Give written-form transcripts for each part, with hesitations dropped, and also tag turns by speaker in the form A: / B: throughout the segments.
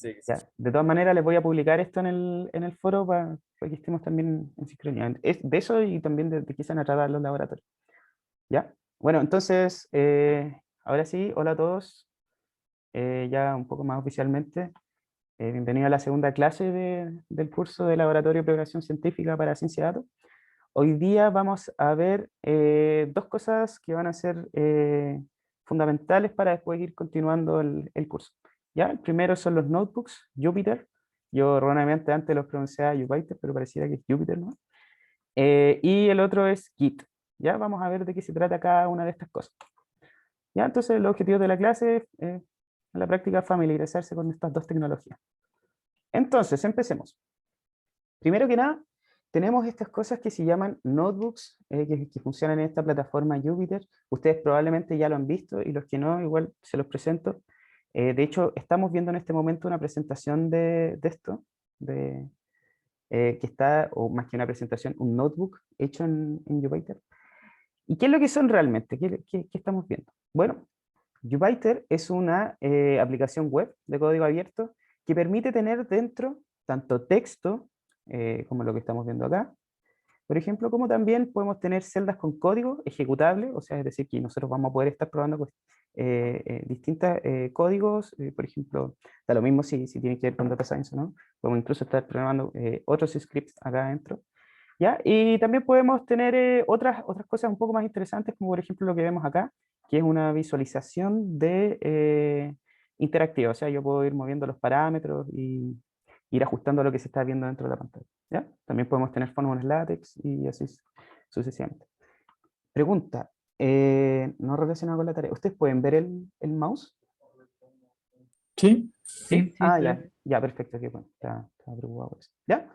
A: Sí, sí.
B: ¿Ya? De todas maneras, les voy a publicar esto en el foro para que estemos también en sincronía. Es de eso y también de qué se van a tratar los laboratorios. ¿Ya? Bueno, entonces, ahora sí, hola a todos. Ya un poco más oficialmente. Bienvenido a la segunda clase del curso de Laboratorio de Programación Científica para Ciencia de Datos. Hoy día vamos a ver dos cosas que van a ser fundamentales para después ir continuando el curso. ¿Ya? El primero son los notebooks, Jupyter. Yo erróneamente antes los pronunciaba Jupyter, pero pareciera que es Jupyter, ¿no? Y el otro es Git. ¿Ya? Vamos a ver de qué se trata cada una de estas cosas. ¿Ya? Entonces, el objetivo de la clase es, en la práctica, familiarizarse con estas dos tecnologías. Entonces, empecemos. Primero que nada, tenemos estas cosas que se llaman notebooks, que funcionan en esta plataforma Jupyter. Ustedes probablemente ya lo han visto y los que no, igual se los presento. De hecho, estamos viendo en este momento una presentación de esto, de, que está, o más que una presentación, un notebook hecho en Jupyter. ¿Y qué es lo que son realmente? ¿Qué estamos viendo? Bueno, Jupyter es una aplicación web de código abierto que permite tener dentro tanto texto, como lo que estamos viendo acá, por ejemplo, como también podemos tener celdas con código ejecutable, o sea, es decir, que nosotros vamos a poder estar probando distintos códigos, por ejemplo, da lo mismo si tiene que ver con data science o no, podemos incluso estar programando otros scripts acá adentro. ¿Ya? Y también podemos tener otras cosas un poco más interesantes, como por ejemplo lo que vemos acá, que es una visualización interactiva. O sea, yo puedo ir moviendo los parámetros y ir ajustando lo que se está viendo dentro de la pantalla. ¿Ya? También podemos tener fórmulas látex y así sucesivamente. Pregunta, no relacionado con la tarea. ¿Ustedes pueden ver el mouse?
C: Sí,
B: ¿Sí?
A: Sí,
B: Ah,
A: se
B: ya,
A: ve.
B: ya, perfecto, qué bueno. Estaba preocupado por eso. ¿Ya?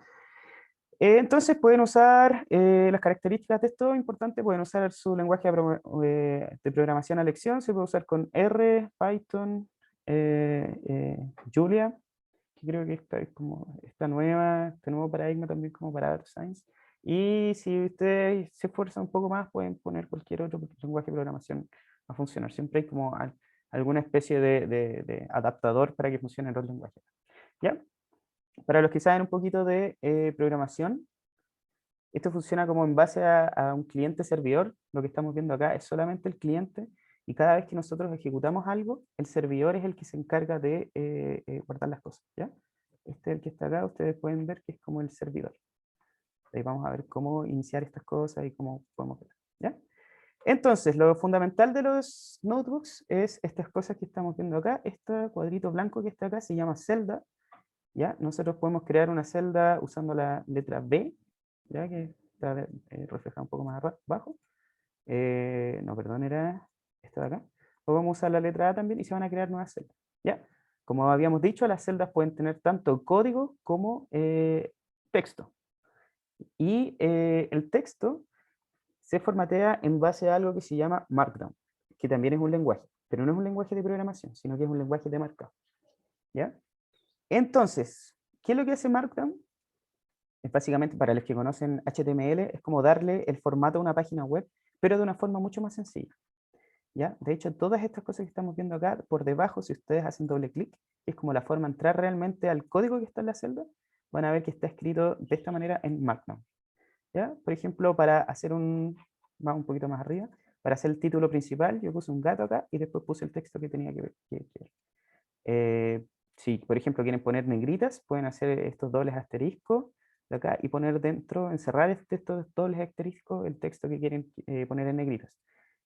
B: Entonces pueden usar las características de esto, importante, pueden usar su lenguaje de programación a elección, se puede usar con R, Python, Julia, que creo que esta es como esta nueva, este nuevo paradigma también como para Data Science. Y si ustedes se esfuerzan un poco más, pueden poner cualquier otro lenguaje de programación a funcionar. Siempre hay como alguna especie de adaptador para que funcionen los lenguajes. ¿Ya? Para los que saben un poquito de programación, esto funciona como en base a un cliente-servidor. Lo que estamos viendo acá es solamente el cliente y cada vez que nosotros ejecutamos algo, el servidor es el que se encarga de guardar las cosas. ¿Ya? Este es el que está acá, ustedes pueden ver que es como el servidor. Ahí vamos a ver cómo iniciar estas cosas y cómo podemos ver. ¿Ya? Entonces, lo fundamental de los notebooks es estas cosas que estamos viendo acá. Este cuadrito blanco que está acá se llama celda. ¿Ya? Nosotros podemos crear una celda usando la letra B, ¿ya? Que está reflejada un poco más abajo. No, perdón, era esta de acá. O vamos a usar la letra A también y se van a crear nuevas celdas. ¿Ya? Como habíamos dicho, las celdas pueden tener tanto código como texto. Y el texto se formatea en base a algo que se llama Markdown, que también es un lenguaje, pero no es un lenguaje de programación, sino que es un lenguaje de marcado. ¿Ya? Entonces, ¿qué es lo que hace Markdown? Es básicamente, para los que conocen HTML, es como darle el formato a una página web, pero de una forma mucho más sencilla. ¿Ya? De hecho, todas estas cosas que estamos viendo acá, por debajo, si ustedes hacen doble clic, es como la forma de entrar realmente al código que está en la celda, van a ver que está escrito de esta manera en Markdown. ¿Ya? Por ejemplo, para hacer un poquito más arriba, para hacer el título principal, yo puse un gato acá y después puse el texto que tenía que ver. Si, por ejemplo, quieren poner negritas, pueden hacer estos dobles asteriscos de acá y poner dentro, encerrar estos dobles asteriscos el texto que quieren poner en negritas.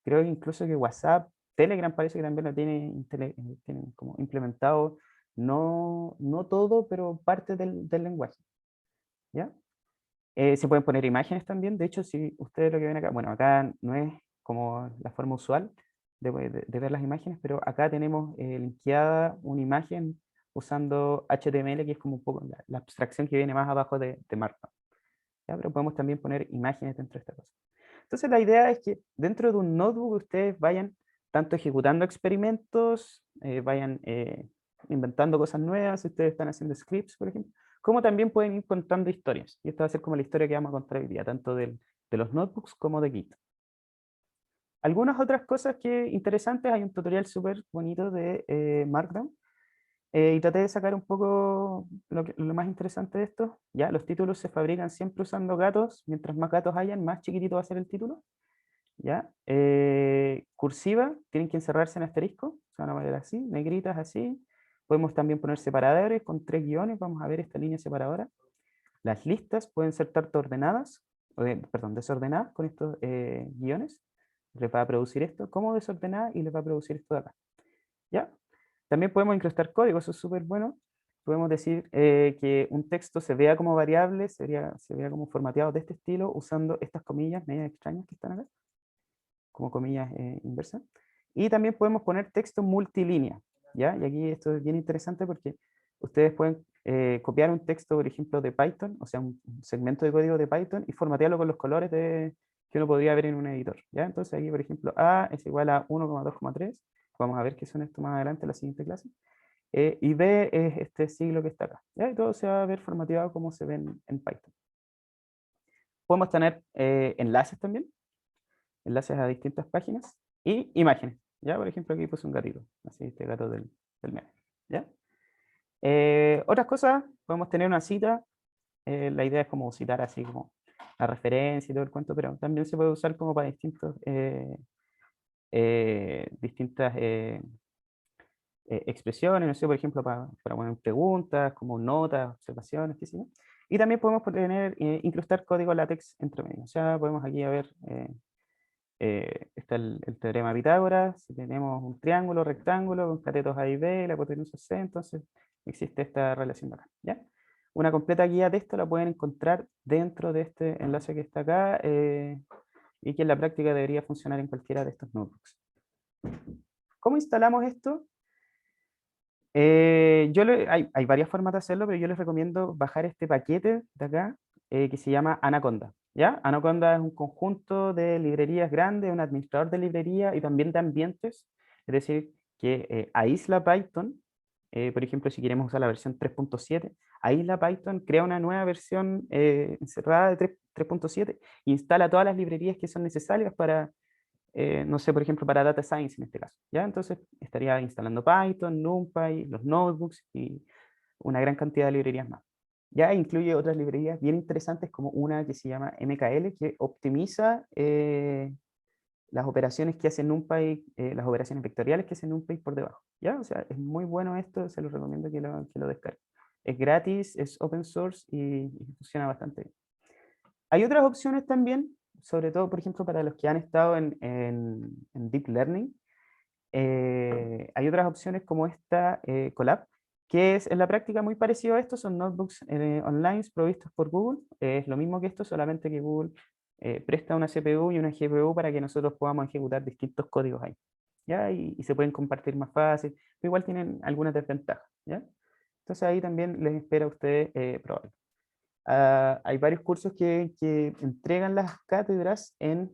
B: Creo que incluso que WhatsApp, Telegram parece que también lo tienen como implementado, no todo, pero parte del lenguaje. ¿Ya? Se pueden poner imágenes también. De hecho, si ustedes lo que ven acá, bueno, acá no es como la forma usual de ver las imágenes, pero acá tenemos linkeada una imagen usando HTML, que es como un poco la abstracción que viene más abajo de Markdown. ¿Ya? Pero podemos también poner imágenes dentro de esta cosa. Entonces la idea es que dentro de un notebook ustedes vayan tanto ejecutando experimentos, vayan inventando cosas nuevas, si ustedes están haciendo scripts, por ejemplo, como también pueden ir contando historias. Y esta va a ser como la historia que vamos a contar hoy día, tanto de los notebooks como de Git. Algunas otras cosas interesantes, hay un tutorial súper bonito de Markdown, y traté de sacar un poco lo más interesante de esto. Ya, los títulos se fabrican siempre usando gatos. Mientras más gatos hayan, más chiquitito va a ser el título. ¿Ya? Cursiva, tienen que encerrarse en asterisco, se van a poner así, negritas así. Podemos también poner separadores con 3 guiones, vamos a ver esta línea separadora. Las listas pueden ser tanto ordenadas, perdón, desordenadas con estos guiones, les va a producir esto, como desordenadas y les va a producir esto de acá. ¿Ya? También podemos incrustar código, eso es súper bueno. Podemos decir que un texto se vea como variable, se vea como formateado de este estilo, usando estas comillas medio extrañas que están acá, como comillas inversas. Y también podemos poner texto multilínea, ¿ya? Y aquí esto es bien interesante porque ustedes pueden copiar un texto, por ejemplo, de Python, o sea, un segmento de código de Python, y formatearlo con los colores que uno podría ver en un editor, ¿ya? Entonces aquí, por ejemplo, A es igual a 1,2,3, vamos a ver qué son esto más adelante en la siguiente clase, y B es este siglo que está acá, ¿ya? Y todo se va a ver formateado como se ven en Python. Podemos tener enlaces también, enlaces a distintas páginas, y imágenes, ¿ya? Por ejemplo, aquí puse un gatito, así este gato del meme, ¿ya? Otras cosas, podemos tener una cita, la idea es como citar así como la referencia y todo el cuento, pero también se puede usar como para distintas expresiones, no sé, por ejemplo, para poner preguntas, como notas, observaciones, qué sé yo. Y también podemos tener, incrustar código látex entre medio, o sea, podemos aquí a ver está el teorema de Pitágoras, si tenemos un triángulo, rectángulo, con catetos A y B, la hipotenusa C, entonces existe esta relación de acá, ¿ya? Una completa guía de esto la pueden encontrar dentro de este enlace que está acá y que en la práctica debería funcionar en cualquiera de estos notebooks. ¿Cómo instalamos esto? Hay varias formas de hacerlo, pero yo les recomiendo bajar este paquete de acá que se llama Anaconda. ¿Ya? Anaconda es un conjunto de librerías grandes, un administrador de librería y también de ambientes, es decir, que aísla Python, por ejemplo, si queremos usar la versión 3.7, aísla Python, crea una nueva versión encerrada de 3.7 e instala todas las librerías que son necesarias para no sé, por ejemplo, para Data Science en este caso, ¿ya? Entonces estaría instalando Python, NumPy, los notebooks y una gran cantidad de librerías más. Ya incluye otras librerías bien interesantes como una que se llama MKL, que optimiza las operaciones que hace NumPy, las operaciones vectoriales que hace NumPy por debajo, ¿ya? O sea, es muy bueno esto, se lo recomiendo que lo descarguen. Es gratis, es open source y funciona bastante bien. Hay otras opciones también, sobre todo, por ejemplo, para los que han estado en Deep Learning. Hay otras opciones como esta Colab, que es en la práctica muy parecido a esto, son notebooks online provistos por Google. Es lo mismo que esto, solamente que Google presta una CPU y una GPU para que nosotros podamos ejecutar distintos códigos ahí, ¿ya? Y se pueden compartir más fácil, pero igual tienen algunas desventajas, ¿ya? Entonces ahí también les espera a ustedes probarlo. Hay varios cursos que entregan las cátedras en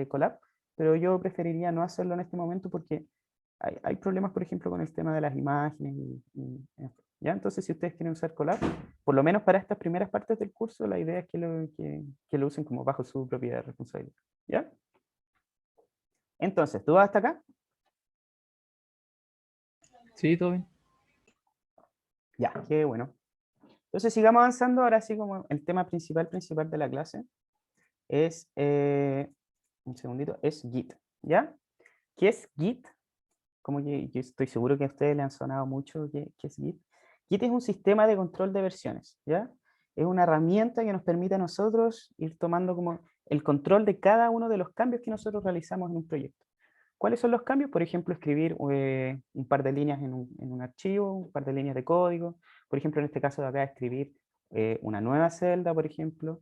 B: Colab, pero yo preferiría no hacerlo en este momento porque hay problemas, por ejemplo, con el tema de las imágenes. ¿Ya? Entonces, si ustedes quieren usar Colab, por lo menos para estas primeras partes del curso, la idea es que lo usen como bajo su propia responsabilidad. ¿Ya? Entonces, ¿tú vas hasta acá?
C: Sí, todo bien.
B: Ya, qué bueno. Entonces, sigamos avanzando. Ahora sí, como el tema principal de la clase es, un segundito, es Git. ¿Ya? ¿Qué es Git? Como yo estoy seguro que a ustedes le han sonado mucho qué es Git. Git es un sistema de control de versiones, ¿ya? Es una herramienta que nos permite a nosotros ir tomando como el control de cada uno de los cambios que nosotros realizamos en un proyecto. ¿Cuáles son los cambios? Por ejemplo, escribir un par de líneas en un archivo, un par de líneas de código. Por ejemplo, en este caso de acá, escribir una nueva celda, por ejemplo.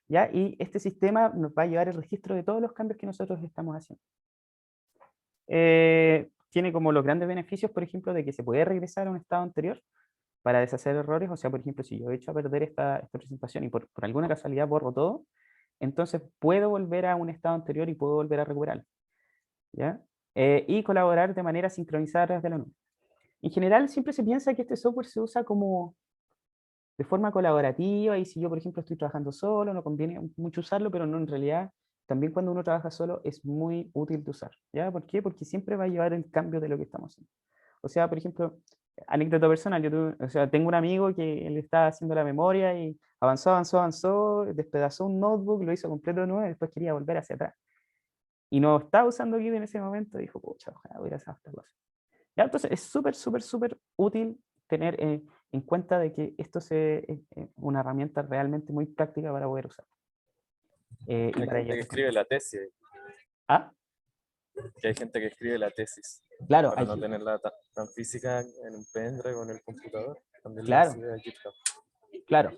B: ¿Ya? Y este sistema nos va a llevar el registro de todos los cambios que nosotros estamos haciendo. Tiene como los grandes beneficios, por ejemplo, de que se puede regresar a un estado anterior para deshacer errores. O sea, por ejemplo, si yo he hecho a perder esta presentación y por alguna casualidad borro todo, entonces puedo volver a un estado anterior y puedo volver a recuperarlo, ¿ya? Y colaborar de manera sincronizada desde la nube. En general, siempre se piensa que este software se usa como de forma colaborativa y si yo, por ejemplo, estoy trabajando solo, no conviene mucho usarlo, pero no, en realidad, también cuando uno trabaja solo es muy útil de usar, ¿ya? ¿Por qué? Porque siempre va a llevar el cambio de lo que estamos haciendo. O sea, por ejemplo, anécdota personal, o sea, tengo un amigo que él estaba haciendo la memoria y avanzó, despedazó un notebook, lo hizo completo de nuevo y después quería volver hacia atrás. Y no estaba usando Git en ese momento, dijo, pucha, ojalá hubiera usado esta cosa. Ya, entonces es súper útil tener en cuenta de que esto es una herramienta realmente muy práctica para poder usar. Y
A: Hay
B: para
A: gente
B: ello.
A: que escribe la tesis,
B: Ah,
A: que hay gente que escribe la tesis
B: claro,
A: para no tenerla tan física en un pendrive o en el computador. También la
B: claro,
A: sube a GitHub.
B: claro,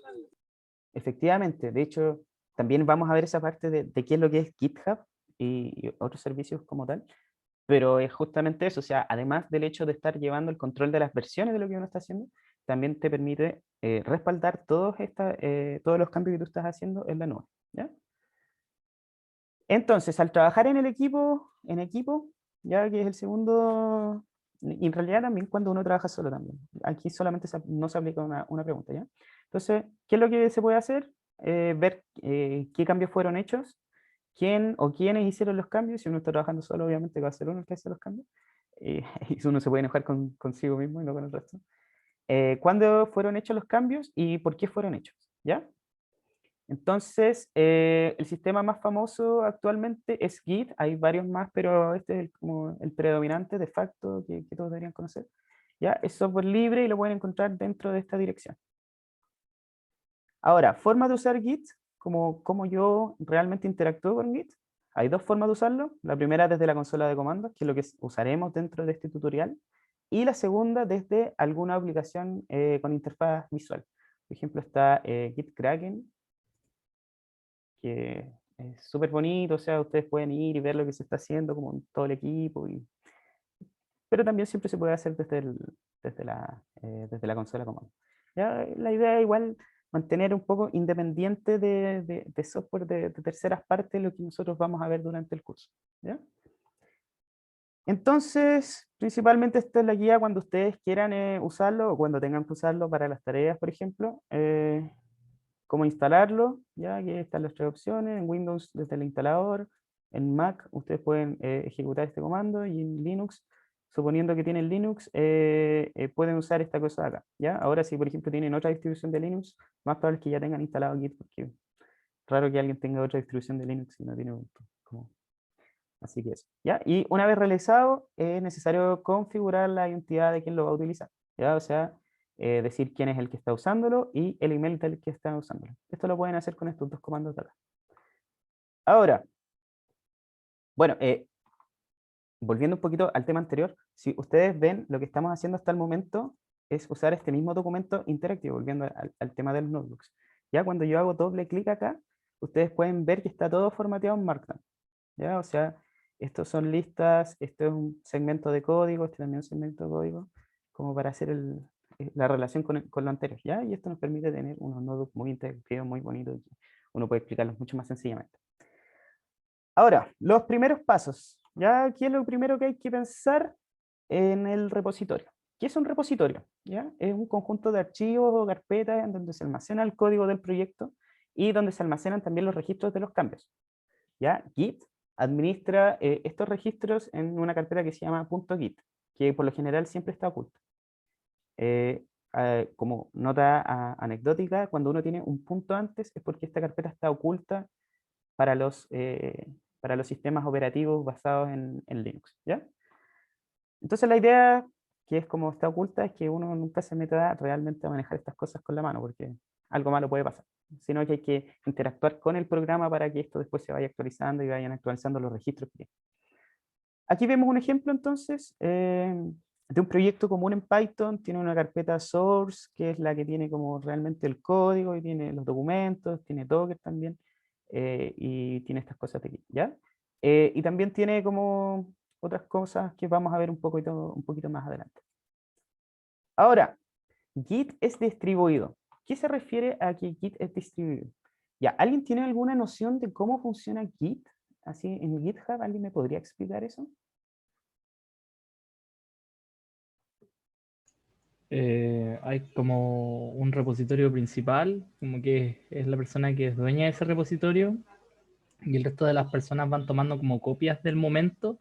B: efectivamente. De hecho, también vamos a ver esa parte de qué es lo que es GitHub y otros servicios como tal. Pero es justamente eso, o sea, además del hecho de estar llevando el control de las versiones de lo que uno está haciendo, también te permite respaldar todos los cambios que tú estás haciendo en la nube. ¿Ya? Entonces, al trabajar en equipo, ya que es el segundo, y en realidad también cuando uno trabaja solo también. Aquí solamente no se aplica una pregunta, ¿ya? Entonces, ¿qué es lo que se puede hacer? Ver qué cambios fueron hechos, quién o quiénes hicieron los cambios. Si uno está trabajando solo, obviamente va a ser uno el que hace los cambios. Y uno se puede enojar consigo mismo y no con el resto. ¿Cuándo fueron hechos los cambios y por qué fueron hechos? ¿Ya? Entonces, el sistema más famoso actualmente es Git. Hay varios más, pero este es como el predominante de facto que todos deberían conocer. ¿Ya? Es software libre y lo pueden encontrar dentro de esta dirección. Ahora, formas de usar Git, como yo realmente interactúo con Git. Hay dos formas de usarlo. La primera desde la consola de comandos, que es lo que usaremos dentro de este tutorial. Y la segunda desde alguna aplicación con interfaz visual. Por ejemplo, está Git Kraken, que es súper bonito, o sea, ustedes pueden ir y ver lo que se está haciendo como en todo el equipo, pero también siempre se puede hacer desde la consola común. ¿Ya? La idea es igual mantener un poco independiente de software de terceras partes lo que nosotros vamos a ver durante el curso. ¿Ya? Entonces, principalmente esta es la guía cuando ustedes quieran usarlo o cuando tengan que usarlo para las tareas, por ejemplo. Cómo instalarlo, ya que están las tres opciones, en Windows desde el instalador, en Mac ustedes pueden ejecutar este comando y en Linux, suponiendo que tienen Linux, pueden usar esta cosa de acá, ¿ya? Ahora si por ejemplo tienen otra distribución de Linux, más probable es que ya tengan instalado Git, porque es raro que alguien tenga otra distribución de Linux y no tiene Ubuntu, así que eso, ¿ya? Y una vez realizado, es necesario configurar la identidad de quien lo va a utilizar, ¿ya? O sea, decir quién es el que está usándolo y el email del que está usándolo. Esto lo pueden hacer con estos dos comandos de acá. Ahora, bueno, volviendo un poquito al tema anterior, si ustedes ven, lo que estamos haciendo hasta el momento es usar este mismo documento interactivo, volviendo al tema de los notebooks. Ya cuando yo hago doble clic acá, ustedes pueden ver que está todo formateado en Markdown. ¿Ya? O sea, estos son listas, esto es un segmento de código, este también es un segmento de código, como para hacer la relación con lo anterior, ¿ya? Y esto nos permite tener unos nodos muy interactivos, muy bonitos, y uno puede explicarlos mucho más sencillamente. Ahora, los primeros pasos, ¿ya? Aquí es lo primero que hay que pensar en el repositorio. ¿Qué es un repositorio? ¿Ya? Es un conjunto de archivos o carpetas en donde se almacena el código del proyecto y donde se almacenan también los registros de los cambios. ¿Ya? Git administra estos registros en una carpeta que se llama .git, que por lo general siempre está oculta. Como nota anecdótica, cuando uno tiene un punto antes es porque esta carpeta está oculta para los sistemas operativos basados en Linux. ¿Ya? Entonces la idea, que es como está oculta, es que uno nunca se meta realmente a manejar estas cosas con la mano, porque algo malo puede pasar, sino que hay que interactuar con el programa para que esto después se vaya actualizando y vayan actualizando los registros. Aquí vemos un ejemplo entonces de un proyecto común en Python. Tiene una carpeta source, que es la que tiene como realmente el código y tiene los documentos, tiene Docker también, y tiene estas cosas de aquí, ¿ya? Y también tiene como otras cosas que vamos a ver un poquito más adelante. Ahora, Git es distribuido. ¿Qué se refiere a que Git es distribuido? Ya, ¿alguien tiene alguna noción de cómo funciona Git? Así en GitHub, ¿alguien me podría explicar eso?
C: Hay como un repositorio principal, como que es la persona que es dueña de ese repositorio, y el resto de las personas van tomando como copias del momento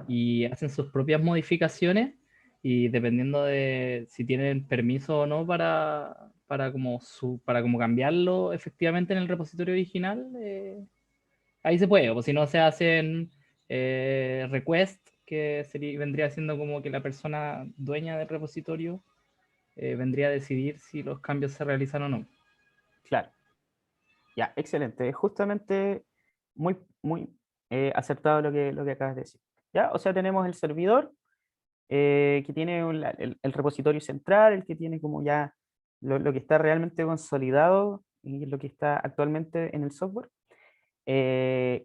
C: y hacen sus propias modificaciones y dependiendo de si tienen permiso o no para como cambiarlo efectivamente en el repositorio original, ahí se puede, o si no se hacen request, que vendría siendo como que la persona dueña del repositorio vendría a decidir si los cambios se realizan o no.
B: Claro. Ya, excelente. Es justamente muy acertado lo que acabas de decir. ¿Ya? O sea, tenemos el servidor que tiene el repositorio central, el que tiene como ya lo que está realmente consolidado y lo que está actualmente en el software.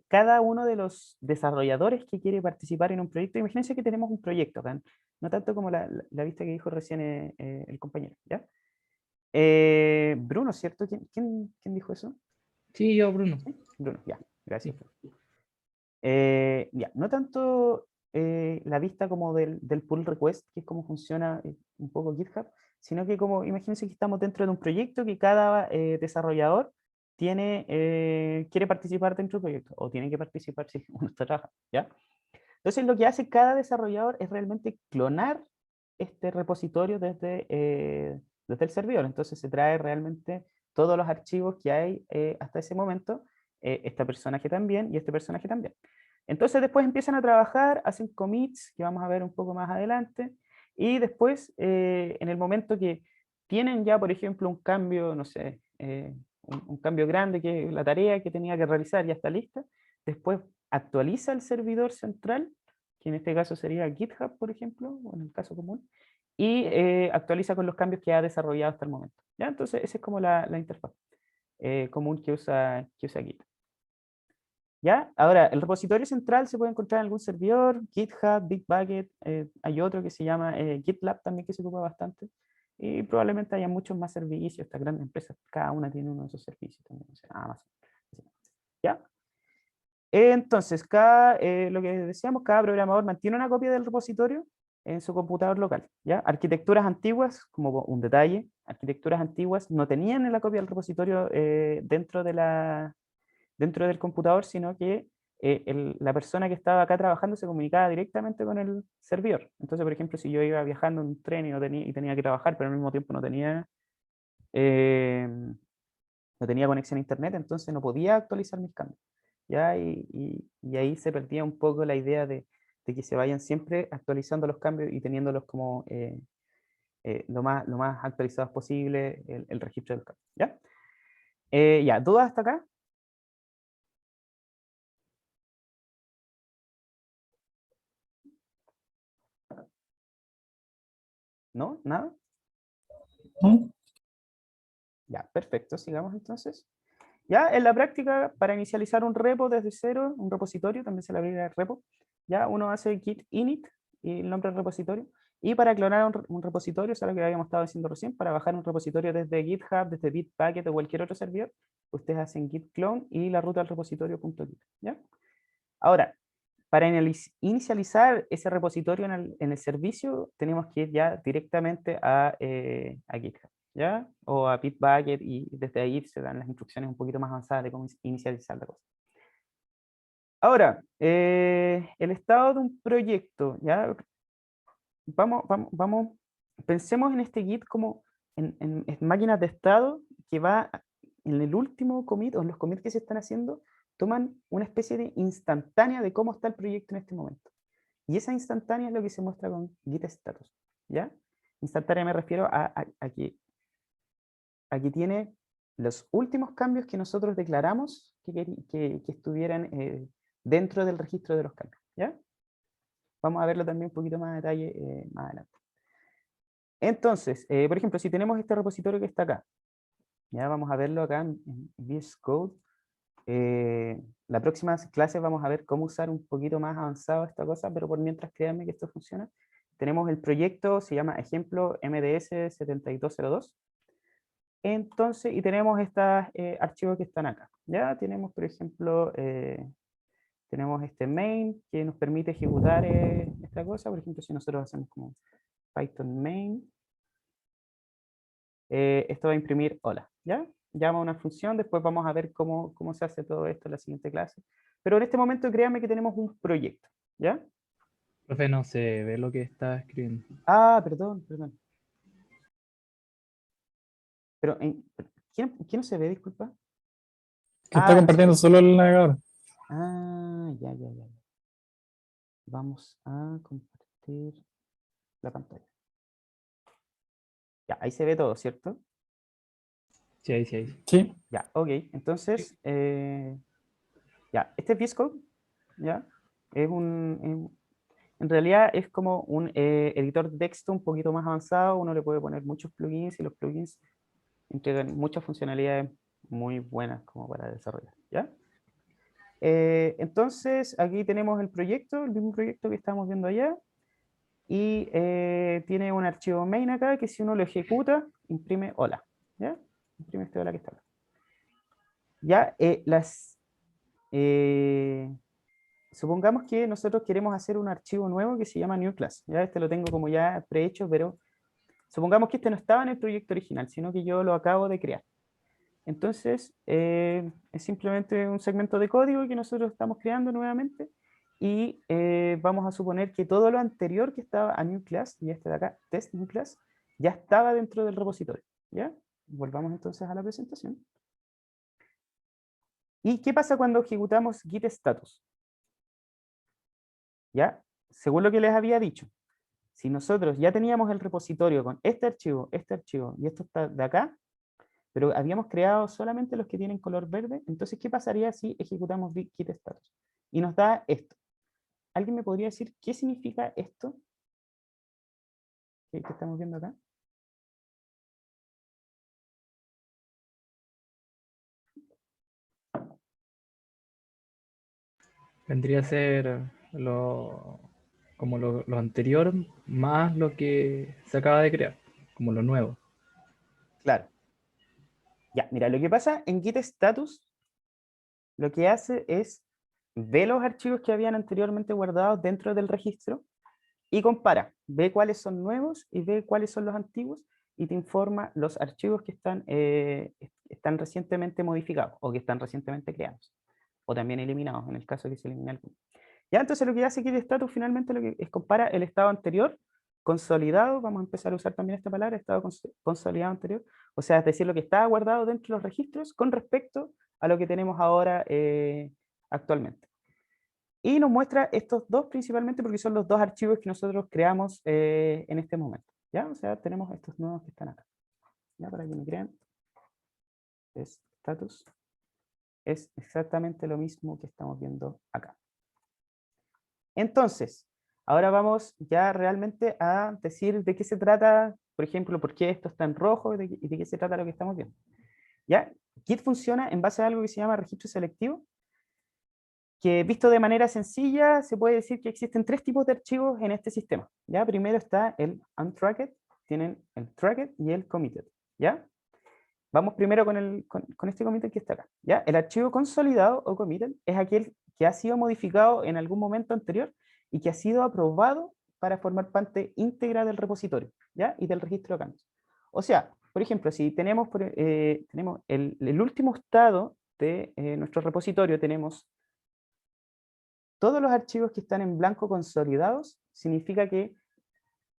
B: Cada uno de los desarrolladores que quiere participar en un proyecto, imagínense que tenemos un proyecto acá, no tanto como la vista que dijo recién el compañero, ¿ya? Bruno, ¿cierto? ¿Quién dijo eso?
C: Sí, yo, Bruno.
B: ¿Sí? Bruno, ya, gracias.
C: Sí.
B: Ya, no tanto la vista como del pull request, que es cómo funciona un poco GitHub, sino que como, imagínense que estamos dentro de un proyecto que cada desarrollador quiere participar dentro del proyecto, o tiene que participar si uno está trabajando, ¿ya? Entonces lo que hace cada desarrollador es realmente clonar este repositorio desde el servidor. Entonces se trae realmente todos los archivos que hay hasta ese momento, este personaje también y este personaje también. Entonces después empiezan a trabajar, hacen commits, que vamos a ver un poco más adelante, y después en el momento que tienen ya, por ejemplo, un cambio, no sé, un cambio grande, que la tarea que tenía que realizar ya está lista, después actualiza el servidor central, que en este caso sería GitHub, por ejemplo, o en el caso común, y actualiza con los cambios que ha desarrollado hasta el momento. ¿Ya? Entonces, esa es como la interfaz común que usa Git. ¿Ya? Ahora, el repositorio central se puede encontrar en algún servidor, GitHub, Bitbucket, hay otro que se llama GitLab también que se ocupa bastante, y probablemente haya muchos más servicios, estas grandes empresas, cada una tiene uno de esos servicios también, o sea, Amazon. ¿Ya? Entonces, lo que decíamos, cada programador mantiene una copia del repositorio en su computador local, ¿ya? Arquitecturas antiguas, como un detalle, arquitecturas antiguas no tenían la copia del repositorio dentro del computador, sino que la persona que estaba acá trabajando se comunicaba directamente con el servidor. Entonces, por ejemplo, si yo iba viajando en un tren y tenía que trabajar, pero al mismo tiempo eh, no tenía conexión a internet, entonces no podía actualizar mis cambios. ¿Ya? Y ahí se perdía un poco la idea de que se vayan siempre actualizando los cambios y teniéndolos como lo más actualizados posible, el registro del cambio. ¿Ya? Ya, ¿dudas hasta acá? ¿No? ¿Nada? Ya, perfecto, sigamos entonces. Ya, en la práctica, para inicializar un repo desde cero, un repositorio, también se le agrega repo, ya uno hace git init y el nombre del repositorio. Y para clonar un repositorio, eso es lo que habíamos estado diciendo recién, para bajar un repositorio desde GitHub, desde Bitbucket o cualquier otro servidor, ustedes hacen git clone y la ruta del repositorio.git. ¿Ya? Ahora, para inicializar ese repositorio en el servicio, tenemos que ir ya directamente a GitHub, ¿ya? O a Bitbucket, y desde ahí se dan las instrucciones un poquito más avanzadas de cómo inicializar la cosa. Ahora, el estado de un proyecto, ¿ya? Pensemos en este Git como en máquinas de estado que va en el último commit o en los commits que se están haciendo, toman una especie de instantánea de cómo está el proyecto en este momento. Y esa instantánea es lo que se muestra con Git status, ¿ya? Instantánea me refiero a que aquí tiene los últimos cambios que nosotros declaramos que estuvieran dentro del registro de los cambios, ¿ya? Vamos a verlo también un poquito más a detalle más adelante. Entonces, por ejemplo, si tenemos este repositorio que está acá, ya vamos a verlo acá en VS Code. La próxima clase vamos a ver cómo usar un poquito más avanzado esta cosa, pero por mientras créanme que esto funciona. Tenemos el proyecto, se llama ejemplo MDS 7202. Entonces, y tenemos estos archivos que están acá. Ya tenemos, por ejemplo, tenemos este main que nos permite ejecutar esta cosa. Por ejemplo, si nosotros hacemos como Python main, esto va a imprimir hola, ¿ya? Llama una función, después vamos a ver cómo se hace todo esto en la siguiente clase. Pero en este momento créanme que tenemos un proyecto, ¿ya?
C: Profe, no se ve lo que está escribiendo.
B: Ah, perdón, perdón. Pero, ¿quién no se ve, disculpa?
D: Que está
B: No se
D: compartiendo
B: ve.
D: solo el navegador.
B: Ya, ya, ya. Vamos a compartir la pantalla. Ya, ahí se ve todo, ¿cierto?
C: Sí, ahí, sí, ahí.
D: Sí,
B: Ya, ok. Entonces, ya, este es VS Code, ¿ya? Es en realidad es como un editor de texto un poquito más avanzado. Uno le puede poner muchos plugins y los plugins entregan muchas funcionalidades muy buenas como para desarrollar, ¿ya? Entonces, aquí tenemos el proyecto, el mismo proyecto que estamos viendo allá, y tiene un archivo main acá que si uno lo ejecuta, imprime hola, ¿ya? Imprime este hola que está acá. Ya, supongamos que nosotros queremos hacer un archivo nuevo que se llama new class, ya este lo tengo como ya prehecho, pero supongamos que este no estaba en el proyecto original, sino que yo lo acabo de crear. Entonces, es simplemente un segmento de código que nosotros estamos creando nuevamente y vamos a suponer que todo lo anterior que estaba a new class, y este de acá, test new class, ya estaba dentro del repositorio, ¿ya? Volvamos entonces a la presentación. ¿Y qué pasa cuando ejecutamos git status? ¿Ya? Según lo que les había dicho, si nosotros ya teníamos el repositorio con este archivo y esto está de acá, pero habíamos creado solamente los que tienen color verde, entonces, ¿qué pasaría si ejecutamos git status? Y nos da esto. ¿Alguien me podría decir qué significa esto que estamos viendo acá?
C: Vendría a ser como lo anterior más lo que se acaba de crear, como lo nuevo.
B: Claro. Ya, mira, lo que pasa en git status, lo que hace es ve los archivos que habían anteriormente guardados dentro del registro y compara, ve cuáles son nuevos y ve cuáles son los antiguos y te informa los archivos que están recientemente modificados o que están recientemente creados o también eliminados en el caso de que se elimine alguno. Ya, entonces lo que hace git status finalmente lo que es compara el estado anterior consolidado, vamos a empezar a usar también esta palabra, estado consolidado anterior, o sea, es decir, lo que estaba guardado dentro de los registros con respecto a lo que tenemos ahora actualmente. Y nos muestra estos dos principalmente porque son los dos archivos que nosotros creamos en este momento. ¿Ya? O sea, tenemos estos nuevos que están acá. ¿Ya? Para que me crean. Es status. Es exactamente lo mismo que estamos viendo acá. Entonces, ahora vamos ya realmente a decir de qué se trata, por ejemplo, por qué esto está en rojo y de qué se trata lo que estamos viendo. ¿Ya? Git funciona en base a algo que se llama registro selectivo, que visto de manera sencilla, se puede decir que existen tres tipos de archivos en este sistema. ¿Ya? Primero está el untracked, tienen el tracked y el committed. ¿Ya? Vamos primero con este committed que está acá. ¿Ya? El archivo consolidado o committed es aquel que ha sido modificado en algún momento anterior y que ha sido aprobado para formar parte íntegra del repositorio, ¿ya? Y del registro de cambios. O sea, por ejemplo, si tenemos el último estado de nuestro repositorio, tenemos todos los archivos que están en blanco consolidados, significa que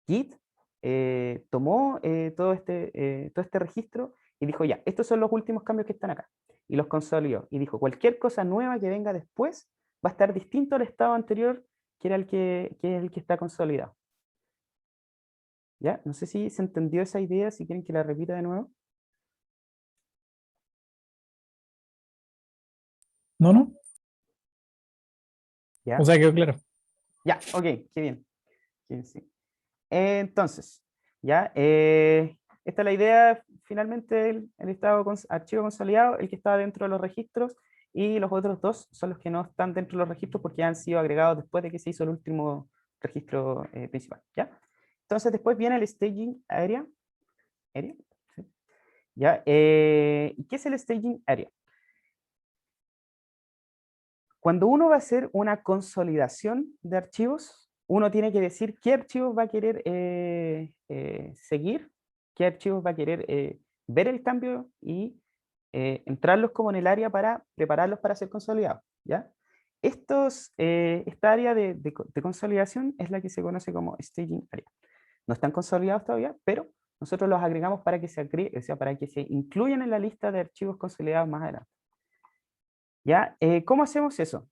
B: Git tomó todo este registro y dijo, ya, estos son los últimos cambios que están acá. Y los consolidó. Y dijo, cualquier cosa nueva que venga después va a estar distinto al estado anterior, que era que es el que está consolidado. ¿Ya? No sé si se entendió esa idea, si quieren que la repita de nuevo.
D: no, no.
B: ¿Ya?
D: O sea, quedó claro.
B: Ya, ok, qué bien. Qué bien, sí. Entonces, ya, esta es la idea, finalmente, el estado archivo consolidado, el que está dentro de los registros, y los otros dos son los que no están dentro de los registros porque han sido agregados después de que se hizo el último registro principal, ¿ya? Entonces, después viene el staging area, ¿sí? ¿Ya? ¿Y qué es el staging area? Cuando uno va a hacer una consolidación de archivos, uno tiene que decir qué archivos va a querer seguir, qué archivos va a querer ver el cambio y entrarlos como en el área para prepararlos para ser consolidados, ¿ya? esta área de consolidación es la que se conoce como staging area. No están consolidados todavía, pero nosotros los agregamos para que o sea, para que se incluyan en la lista de archivos consolidados más adelante. ¿Ya? ¿Cómo hacemos eso?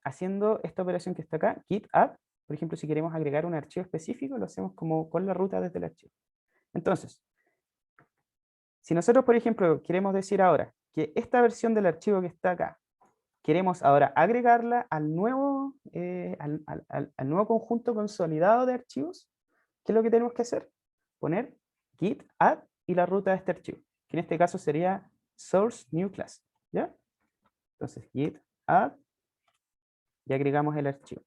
B: Haciendo esta operación que está acá, git add. Por ejemplo, si queremos agregar un archivo específico, lo hacemos como con la ruta desde el archivo. Entonces, si nosotros, por ejemplo, queremos decir ahora que esta versión del archivo que está acá, queremos ahora agregarla al nuevo nuevo conjunto consolidado de archivos, ¿qué es lo que tenemos que hacer? Poner git add y la ruta de este archivo, que en este caso sería source new class, ¿ya? Entonces git add y agregamos el archivo.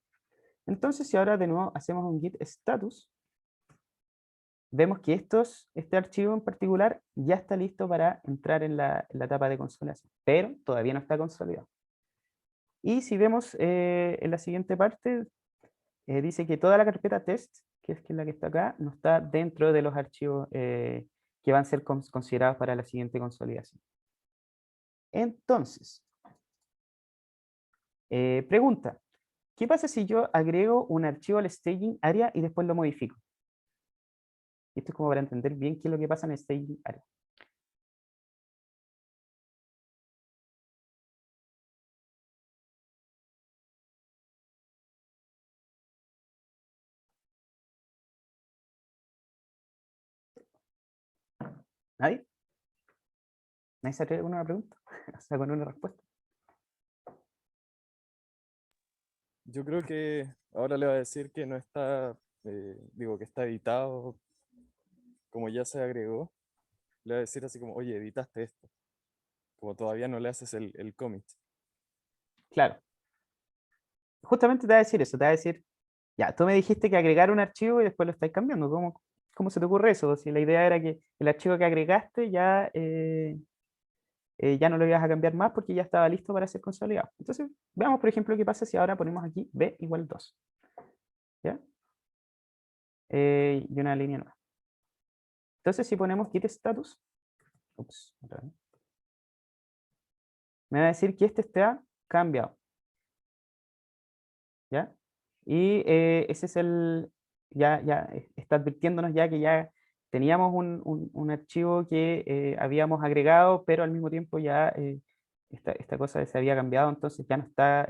B: Entonces, si ahora de nuevo hacemos un git status, vemos que este archivo en particular ya está listo para entrar en la etapa de consolidación, pero todavía no está consolidado. Y si vemos en la siguiente parte, dice que toda la carpeta test, que es la que está acá, no está dentro de los archivos que van a ser considerados para la siguiente consolidación. Entonces, pregunta, ¿qué pasa si yo agrego un archivo al staging area y después lo modifico? Esto es como para entender bien qué es lo que pasa en el staging area. ¿Nadie? ¿Nadie se atreve con una pregunta? O sea, con una respuesta.
A: Yo creo que ahora le va a decir que no está, digo, que está editado, como ya se agregó. Le va a decir así como, oye, editaste esto. Como todavía no le haces el commit.
B: Claro. Justamente te va a decir eso, te va a decir, ya, tú me dijiste que agregar un archivo y después lo estáis cambiando. ¿Cómo se te ocurre eso? Si la idea era que el archivo que agregaste ya, ya no lo ibas a cambiar más porque ya estaba listo para ser consolidado. Entonces, veamos, por ejemplo, qué pasa si ahora ponemos aquí b igual 2. ¿Ya? Y una línea nueva. Entonces, si ponemos git status, ups, otra vez, me va a decir que este está cambiado. ¿Ya? Y ese es ya está advirtiéndonos ya que ya teníamos un archivo que habíamos agregado, pero al mismo tiempo ya esta cosa se había cambiado, entonces ya no está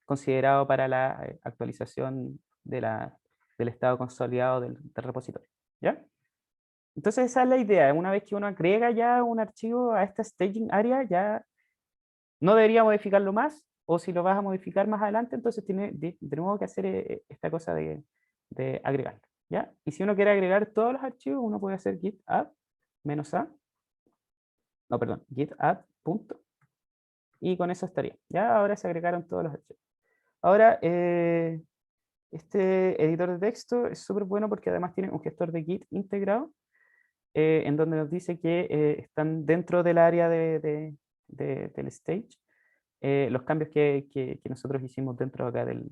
B: considerado para la actualización del estado consolidado del repositorio. ¿Ya? Entonces esa es la idea. Una vez que uno agrega ya un archivo a esta staging area, ya no debería modificarlo más, o si lo vas a modificar más adelante, entonces tiene de nuevo que hacer esta cosa de agregar. ¿Ya? Y si uno quiere agregar todos los archivos, uno puede hacer git add -a, no, perdón, git add punto, y con eso estaría. Ya ahora se agregaron todos los archivos. Ahora, este editor de texto es súper bueno porque además tiene un gestor de git integrado, en donde nos dice que están dentro del área del stage los cambios que nosotros hicimos dentro acá de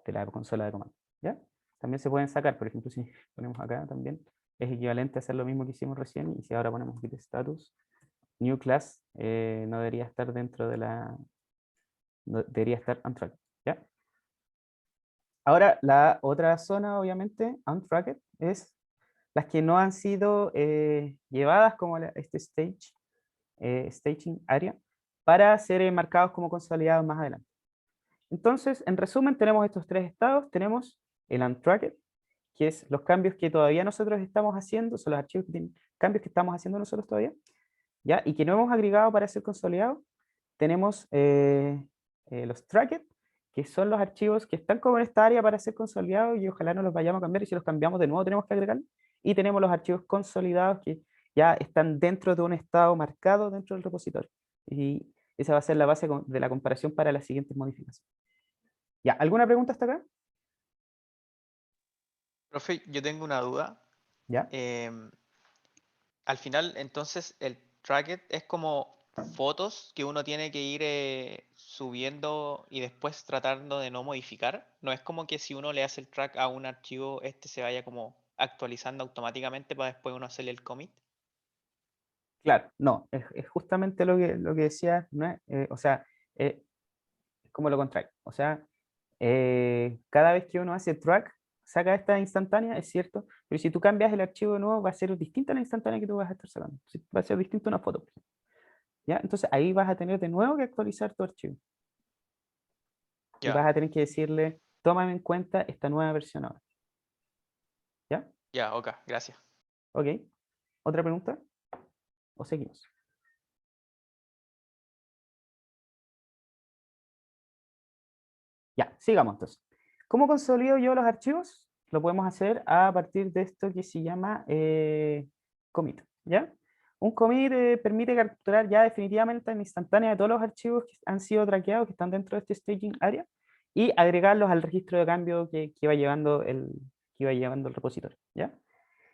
B: la consola de comando. ¿Ya? También se pueden sacar, por ejemplo, si ponemos acá también, es equivalente a hacer lo mismo que hicimos recién, y si ahora ponemos git status, new class, no debería estar dentro de debería estar untracked. ¿Ya? Ahora, la otra zona, obviamente, untracked, es las que no han sido llevadas como este staging area, para ser marcados como consolidados más adelante. Entonces, en resumen, tenemos estos tres estados. Tenemos el untracked, que es los cambios que todavía nosotros estamos haciendo, son los archivos que tienen cambios que estamos haciendo nosotros todavía, ¿ya? Y que no hemos agregado para ser consolidados. Tenemos los tracked, que son los archivos que están como en esta área para ser consolidados y ojalá no los vayamos a cambiar, y si los cambiamos de nuevo tenemos que agregarlos. Y tenemos los archivos consolidados que ya están dentro de un estado marcado dentro del repositorio. Y esa va a ser la base de la comparación para las siguientes modificaciones. ¿Ya? ¿Alguna pregunta hasta acá?
E: Profe, yo tengo una duda.
B: ¿Ya?
E: Al final, entonces, el tracket es como fotos que uno tiene que ir subiendo y después tratando de no modificar. No es como que si uno le hace el track a un archivo, este se vaya como actualizando automáticamente para después uno hacerle el commit.
B: Claro, no, es justamente lo que decía, no es, o sea, es como lo contrario. O sea, cada vez que uno hace track, saca esta instantánea, es cierto, pero si tú cambias el archivo de nuevo, va a ser distinta a la instantánea que tú vas a estar sacando. Sí, va a ser distinto a una foto, por ejemplo, ¿ya? Entonces ahí vas a tener de nuevo que actualizar tu archivo. Y vas
E: Ya,
B: a tener que decirle, tómame en cuenta esta nueva versión ahora. ¿Ya?
E: ya, ok, gracias.
B: Ok. ¿Otra pregunta? ¿O seguimos? Ya, sigamos entonces. ¿Cómo consolido yo los archivos? Lo podemos hacer a partir de esto que se llama commit, ¿ya? Un commit permite capturar ya definitivamente en instantánea de todos los archivos que han sido traqueados, que están dentro de este staging area, y agregarlos al registro de cambio que iba llevando el repositorio, ¿ya?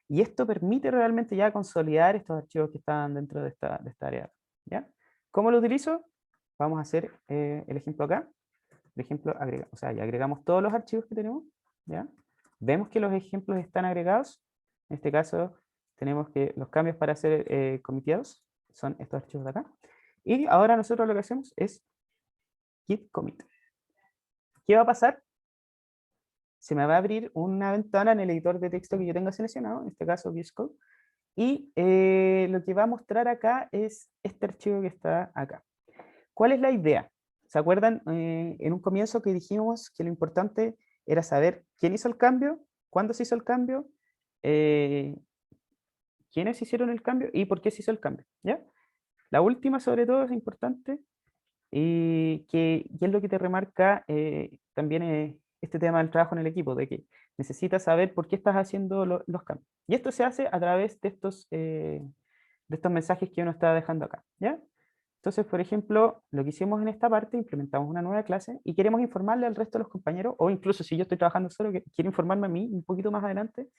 B: Y esto permite realmente ya consolidar estos archivos que estaban dentro de esta área, ¿ya? ¿Cómo lo utilizo? Vamos a hacer el ejemplo acá. Por ejemplo, o sea, ya agregamos todos los archivos que tenemos, ¿ya? Vemos que los ejemplos están agregados. En este caso, tenemos que los cambios para ser comiteados son estos archivos de acá. Y ahora nosotros lo que hacemos es git commit. ¿Qué va a pasar? Se me va a abrir una ventana en el editor de texto que yo tenga seleccionado, en este caso VS Code, y lo que va a mostrar acá es este archivo que está acá. ¿Cuál es la idea? ¿Se acuerdan en un comienzo que dijimos que lo importante era saber quién hizo el cambio, cuándo se hizo el cambio, eh, quiénes hicieron el cambio y por qué se hizo el cambio? ¿Ya? La última sobre todo es importante y es lo que te remarca también este tema del trabajo en el equipo, de que necesitas saber por qué estás haciendo los cambios. Y esto se hace a través de estos mensajes que uno está dejando acá, ¿ya? Entonces, por ejemplo, lo que hicimos en esta parte, implementamos una nueva clase y queremos informarle al resto de los compañeros, o incluso si yo estoy trabajando solo, que quiero informarme a mí un poquito más adelante,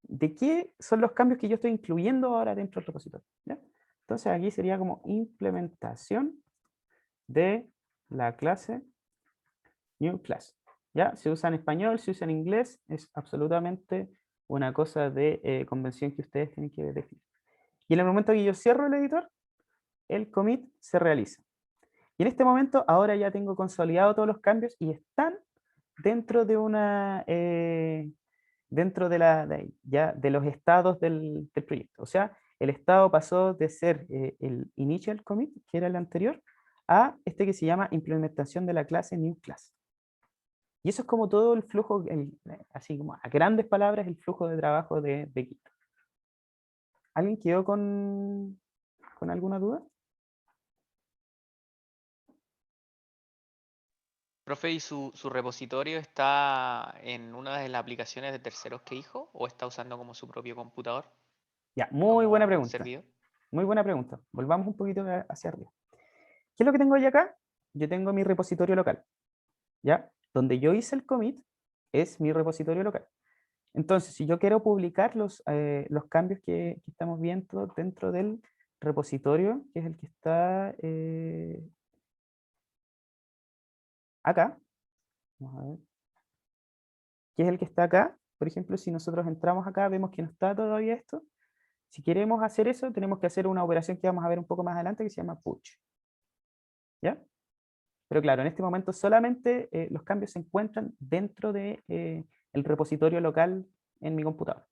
B: de qué son los cambios que yo estoy incluyendo ahora dentro del repositorio, ¿ya? Entonces aquí sería como implementación de la clase new class, ¿ya? Se usa en español, se usa en inglés, es absolutamente una cosa de convención que ustedes tienen que definir. Y en el momento que yo cierro el editor, el commit se realiza. Y en este momento ahora ya tengo consolidado todos los cambios y están dentro de dentro ya de los estados del proyecto. O sea, el estado pasó de ser el initial commit, que era el anterior, a este que se llama implementación de la clase new class. Y eso es como todo el flujo, así como a grandes palabras, el flujo de trabajo de Git. ¿Alguien quedó con alguna duda?
E: Profe, ¿y su repositorio está en una de las aplicaciones de terceros que dijo o está usando como su propio computador
B: Ya, muy buena
E: como
B: pregunta.
E: servidor?
B: Muy buena pregunta. Volvamos un poquito hacia arriba. ¿Qué es lo que tengo yo acá? Yo tengo mi repositorio local, ¿ya? Donde yo hice el commit es mi repositorio local. Entonces, si yo quiero publicar los cambios que estamos viendo dentro del repositorio, que es el que está acá, vamos a ver, que es el que está acá, por ejemplo, si nosotros entramos acá, vemos que no está todavía esto. Si queremos hacer eso, tenemos que hacer una operación que vamos a ver un poco más adelante que se llama push, ¿ya? Pero claro, en este momento solamente los cambios se encuentran dentro de el repositorio local en mi computador.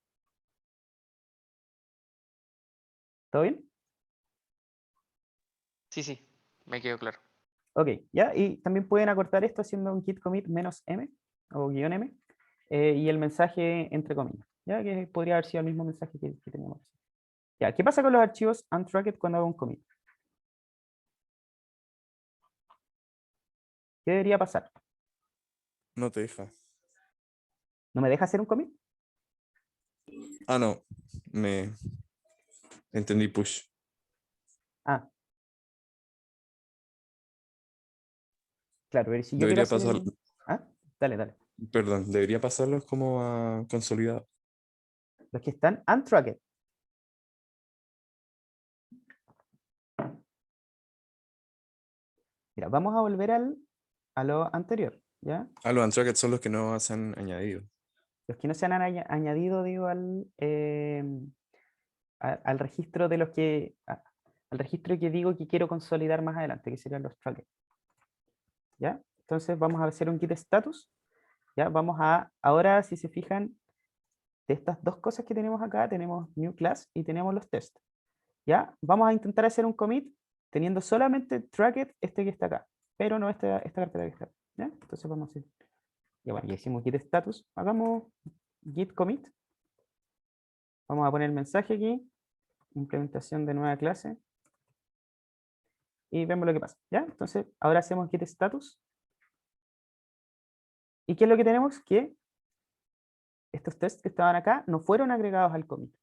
B: ¿Todo bien?
E: Sí, sí, me quedó claro.
B: Ok, ya, y también pueden acortar esto haciendo un git commit "-m" o "-m", y el mensaje entre comillas, ya que podría haber sido el mismo mensaje que teníamos. Ya, ¿qué pasa con los archivos untracked cuando hago un commit? ¿Qué debería pasar?
A: No te deja.
B: ¿No me deja hacer un commit?
A: Ah, no. Me entendí push.
B: Ah, claro, pero si yo quiero
A: Debería
B: hacer
A: pasar,
B: Ah, dale, dale.
A: perdón, debería pasarlos como a consolidado.
B: Los que están untracked. Mira, vamos a volver a lo anterior, ¿ya?
A: Ah, los untracked son los que no se han añadido.
B: Los que no se han añadido, digo, al registro de los que, al registro que digo que quiero consolidar más adelante, que serían los trackers. ¿Ya? Entonces vamos a hacer un git status. ¿Ya? Vamos a, ahora si se fijan, de estas dos cosas que tenemos acá, tenemos new class y tenemos los tests. ¿Ya? Vamos a intentar hacer un commit teniendo solamente tracket este que está acá, pero no esta carpeta que está acá. ¿Ya? Entonces vamos a hacer, ya bueno, ya hicimos git status, hagamos git commit. Vamos a poner el mensaje aquí, implementación de nueva clase. Y vemos lo que pasa, ¿ya? Entonces, ahora hacemos git status. ¿Y qué es lo que tenemos? Que estos tests que estaban acá no fueron agregados al commit.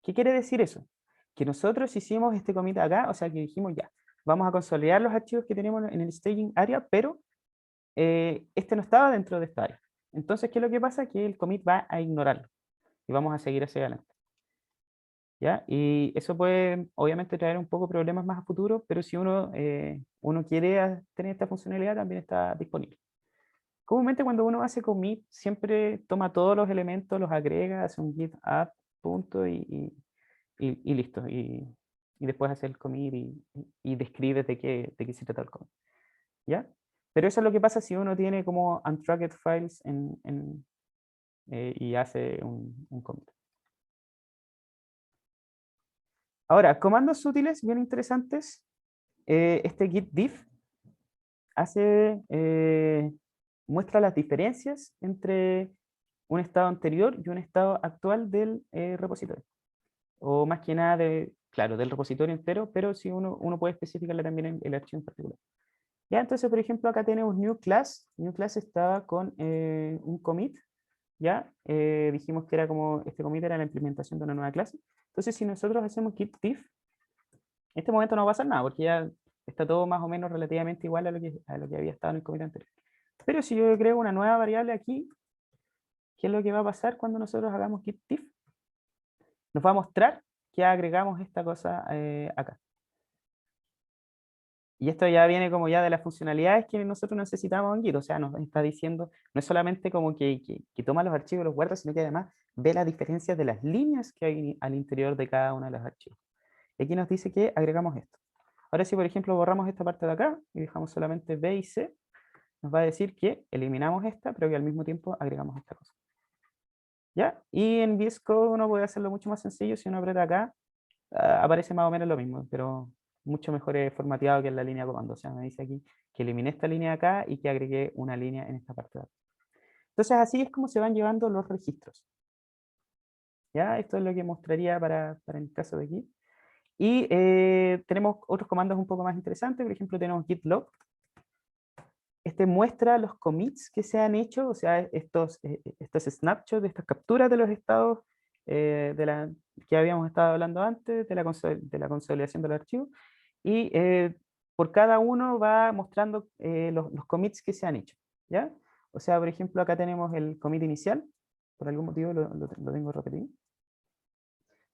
B: ¿Qué quiere decir eso? Que nosotros hicimos este commit acá, o sea que dijimos ya, vamos a consolidar los archivos que tenemos en el staging area, pero este no estaba dentro de esta área. Entonces, ¿qué es lo que pasa? Que el commit va a ignorarlo y vamos a seguir hacia adelante. ¿Ya? Y eso puede obviamente traer un poco problemas más a futuro, pero si uno quiere tener esta funcionalidad, también está disponible. Comúnmente cuando uno hace commit, siempre toma todos los elementos, los agrega, hace un git add, punto, y listo. Y después hace el commit y describe de qué se trata el commit. ¿Ya? Pero eso es lo que pasa si uno tiene como untracked files y hace un commit. Ahora, comandos útiles bien interesantes. Este git diff muestra las diferencias entre un estado anterior y un estado actual del repositorio. O más que nada, claro, del repositorio entero, pero si uno puede especificarle también el archivo en particular. Ya, entonces, por ejemplo, acá tenemos new class. New class estaba con un commit. Ya, dijimos que era como, este commit era la implementación de una nueva clase. Entonces, si nosotros hacemos git diff, en este momento no va a pasar nada, porque ya está todo más o menos relativamente igual a lo que había estado en el commit anterior. Pero si yo creo una nueva variable aquí, ¿qué es lo que va a pasar cuando nosotros hagamos git diff? Nos va a mostrar que agregamos esta cosa acá. Y esto ya viene como ya de las funcionalidades que nosotros necesitamos en Git, o sea, nos está diciendo, no es solamente como que toma los archivos y los guarda, sino que además ve las diferencias de las líneas que hay al interior de cada uno de los archivos. Y aquí nos dice que agregamos esto. Ahora si por ejemplo borramos esta parte de acá y dejamos solamente B y C, nos va a decir que eliminamos esta, pero que al mismo tiempo agregamos esta cosa. ¿Ya? Y en VS Code uno puede hacerlo mucho más sencillo, si uno aprieta acá, aparece más o menos lo mismo, pero mucho mejor formateado que en la línea de comando. O sea, me dice aquí que eliminé esta línea de acá y que agregué una línea en esta parte de acá. Entonces así es como se van llevando los registros. ¿Ya? Esto es lo que mostraría para el caso de aquí. Y tenemos otros comandos un poco más interesantes. Por ejemplo, tenemos git log. Este muestra los commits que se han hecho, o sea, estos snapshots, de estas capturas de los estados que habíamos estado hablando antes, de la consolidación del archivo, y por cada uno va mostrando los commits que se han hecho, ¿ya? O sea, por ejemplo, acá tenemos el commit inicial, por algún motivo lo tengo repetido,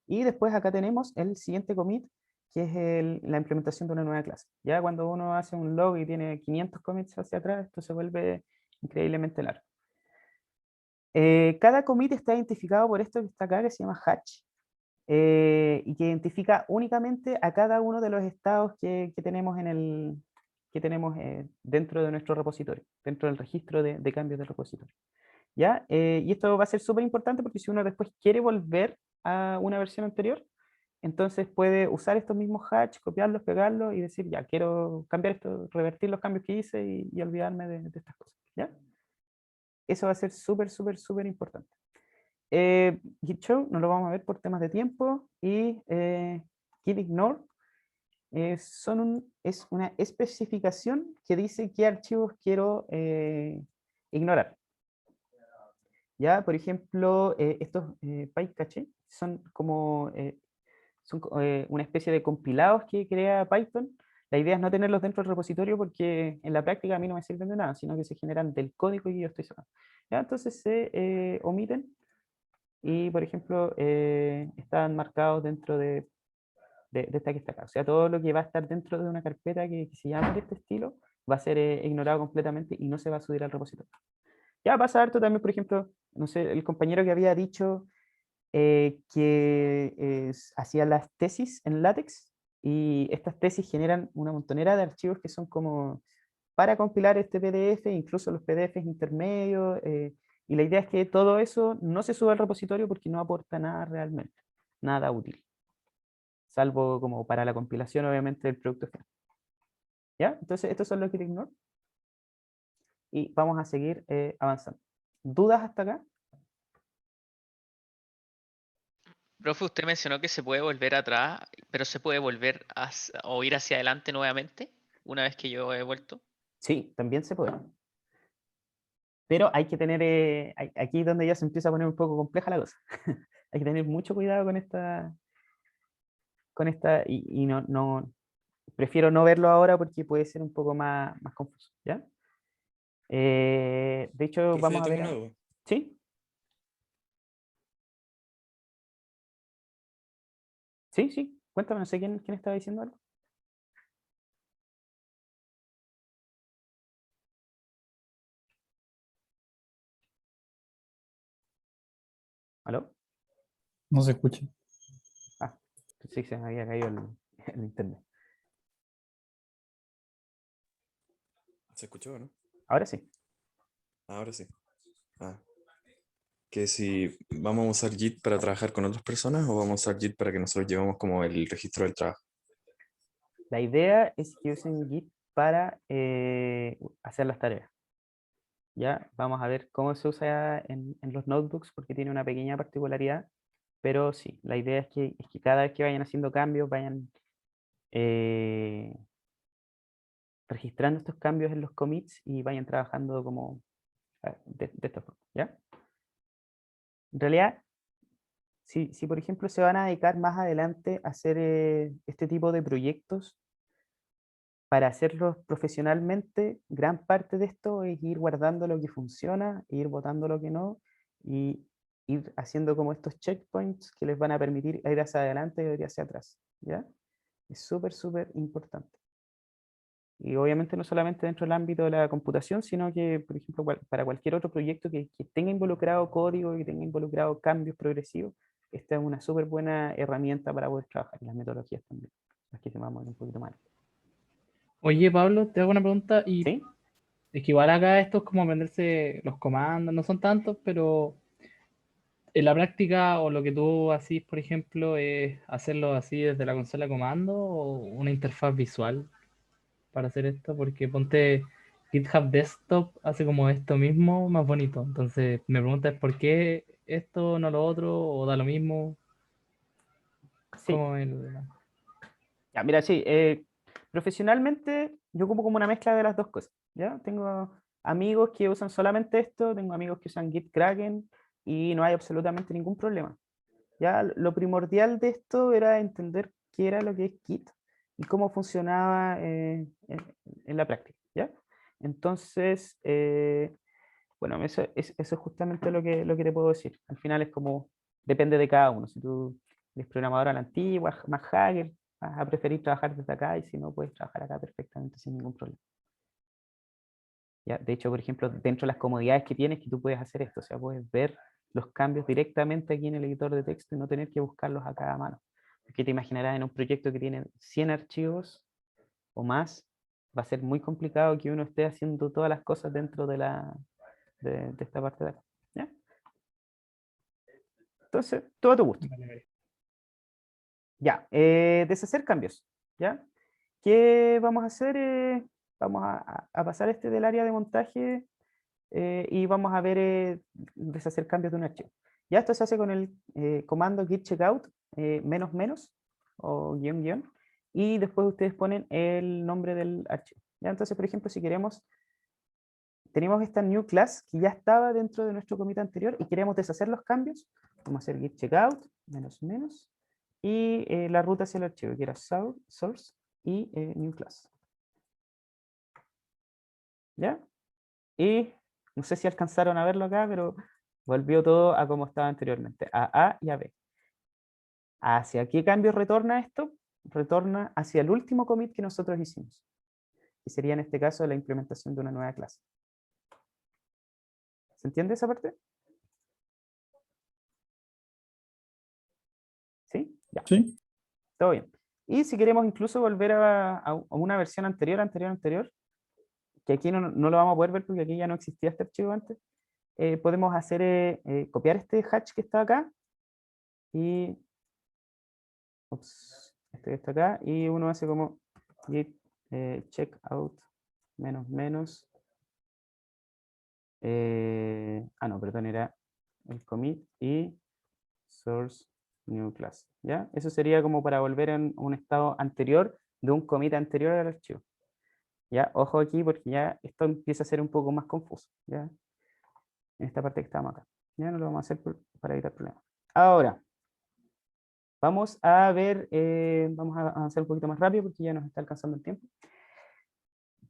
B: y después acá tenemos el siguiente commit, que es la implementación de una nueva clase. Ya cuando uno hace un log y tiene 500 commits hacia atrás, esto se vuelve increíblemente largo. Cada commit está identificado por esto que está acá, que se llama hatch, y que identifica únicamente a cada uno de los estados que tenemos, dentro de nuestro repositorio, dentro del registro de cambios del repositorio. ¿Ya? Y esto va a ser súper importante porque si uno después quiere volver a una versión anterior, entonces puede usar estos mismos hatch, copiarlos, pegarlos y decir, ya, quiero cambiar esto, revertir los cambios que hice y olvidarme de estas cosas. ¿Ya? Eso va a ser súper, súper, súper importante. Git show no lo vamos a ver por temas de tiempo, y git ignore es una especificación que dice qué archivos quiero ignorar. Ya, por ejemplo, estos PyCache son como una especie de compilados que crea Python. La idea es no tenerlos dentro del repositorio porque en la práctica a mí no me sirven de nada, sino que se generan del código que yo estoy sacando. ¿Ya? Entonces se omiten y, por ejemplo, están marcados dentro de esta que está acá. O sea, todo lo que va a estar dentro de una carpeta que se llama de este estilo va a ser ignorado completamente y no se va a subir al repositorio. Ya pasa harto también, por ejemplo, no sé, el compañero que había dicho que hacía las tesis en LaTeX, y estas tesis generan una montonera de archivos que son como para compilar este PDF, incluso los PDFs intermedios, y la idea es que todo eso no se suba al repositorio porque no aporta nada realmente, nada útil, salvo como para la compilación obviamente del producto final. ¿Ya? Entonces estos son los Git Ignore y vamos a seguir avanzando. ¿Dudas hasta acá?
E: Profe, usted mencionó que se puede volver atrás, pero se puede volver o ir hacia adelante nuevamente una vez que yo he vuelto.
B: Sí, también se puede. Pero hay que tener, aquí es donde ya se empieza a poner un poco compleja la cosa. Hay que tener mucho cuidado con esta y prefiero no verlo ahora porque puede ser un poco más confuso, ¿ya? De hecho,
A: Profe,
B: vamos
A: yo
B: a
A: tengo
B: ver...
A: una duda.
B: ¿Sí? Sí, sí, cuéntame, no sé quién estaba diciendo algo. ¿Aló?
D: No se escucha.
B: Ah, sí, se me había caído el internet.
A: ¿Se escuchó, no?
B: Ahora sí.
A: Ahora sí. Ah, que si vamos a usar Git para trabajar con otras personas o vamos a usar Git para que nosotros llevemos como el registro del trabajo.
B: La idea es que usen Git para hacer las tareas. Ya, vamos a ver cómo se usa en los notebooks porque tiene una pequeña particularidad, pero sí, la idea es que cada vez que vayan haciendo cambios, vayan eh, registrando estos cambios en los commits y vayan trabajando como de esta forma, ¿ya? En realidad, si por ejemplo se van a dedicar más adelante a hacer este tipo de proyectos, para hacerlos profesionalmente, gran parte de esto es ir guardando lo que funciona, e ir botando lo que no, y ir haciendo como estos checkpoints que les van a permitir ir hacia adelante y ir hacia atrás, ¿ya? Es súper, súper importante. Y obviamente no solamente dentro del ámbito de la computación, sino que, por ejemplo, para cualquier otro proyecto que tenga involucrado código, que tenga involucrado cambios progresivos, esta es una súper buena herramienta para poder trabajar, y las metodologías también, las que se vamos a ver un poquito más.
C: Oye, Pablo, te hago una pregunta y
B: ¿Sí?
C: es que igual acá esto es como aprenderse los comandos, no son tantos, pero en la práctica o lo que tú haces, por ejemplo, es hacerlo así desde la consola de comando o una interfaz visual para hacer esto, porque ponte GitHub Desktop hace como esto mismo más bonito. Entonces, me preguntas por qué esto, no lo otro, o da lo mismo,
B: Sí.
C: como el...
B: Ya, mira, sí, profesionalmente yo ocupo como una mezcla de las dos cosas, ¿ya? Tengo amigos que usan solamente esto, tengo amigos que usan Git Kraken y no hay absolutamente ningún problema. Ya, lo primordial de esto era entender qué era lo que es Git y cómo funcionaba en la práctica, ¿ya? Entonces, bueno, eso es justamente lo que te puedo decir. Al final es como, depende de cada uno. Si tú eres programador a la antigua, más hacker, vas a preferir trabajar desde acá y si no, puedes trabajar acá perfectamente sin ningún problema. ¿Ya? De hecho, por ejemplo, dentro de las comodidades que tienes, que tú puedes hacer esto, o sea, puedes ver los cambios directamente aquí en el editor de texto y no tener que buscarlos a cada mano. Porque te imaginarás en un proyecto que tiene 100 archivos o más, va a ser muy complicado que uno esté haciendo todas las cosas dentro de esta parte de acá. ¿Ya? Entonces, todo a tu gusto. Ya, deshacer cambios. ¿Ya? ¿Qué vamos a hacer? Vamos a pasar del área de montaje y vamos a ver deshacer cambios de un archivo. Ya esto se hace con el comando git checkout menos menos o guión guión y después ustedes ponen el nombre del archivo. ¿Ya? Entonces, por ejemplo, si queremos, tenemos esta new class que ya estaba dentro de nuestro commit anterior y queremos deshacer los cambios, vamos a hacer git checkout menos menos y la ruta hacia el archivo que era source y new class. ¿Ya? Y no sé si alcanzaron a verlo acá, pero volvió todo a como estaba anteriormente, a y a B. ¿Hacia qué cambio retorna esto? Retorna hacia el último commit que nosotros hicimos, que sería en este caso la implementación de una nueva clase. ¿Se entiende esa parte? ¿Sí? Ya,
D: Sí.
B: todo bien. Y si queremos incluso volver a una versión anterior, que aquí no lo vamos a poder ver porque aquí ya no existía este archivo antes, podemos hacer, copiar este hatch que está acá, y este que está acá, y uno hace como git checkout menos, no, perdón, era el commit y source new class, ¿ya? Eso sería como para volver a un estado anterior de un commit anterior al archivo. Ya, ojo aquí porque ya esto empieza a ser un poco más confuso, ¿ya? En esta parte que estamos acá. Ya no lo vamos a hacer para evitar problemas. Ahora, vamos a ver, vamos a avanzar un poquito más rápido porque ya nos está alcanzando el tiempo.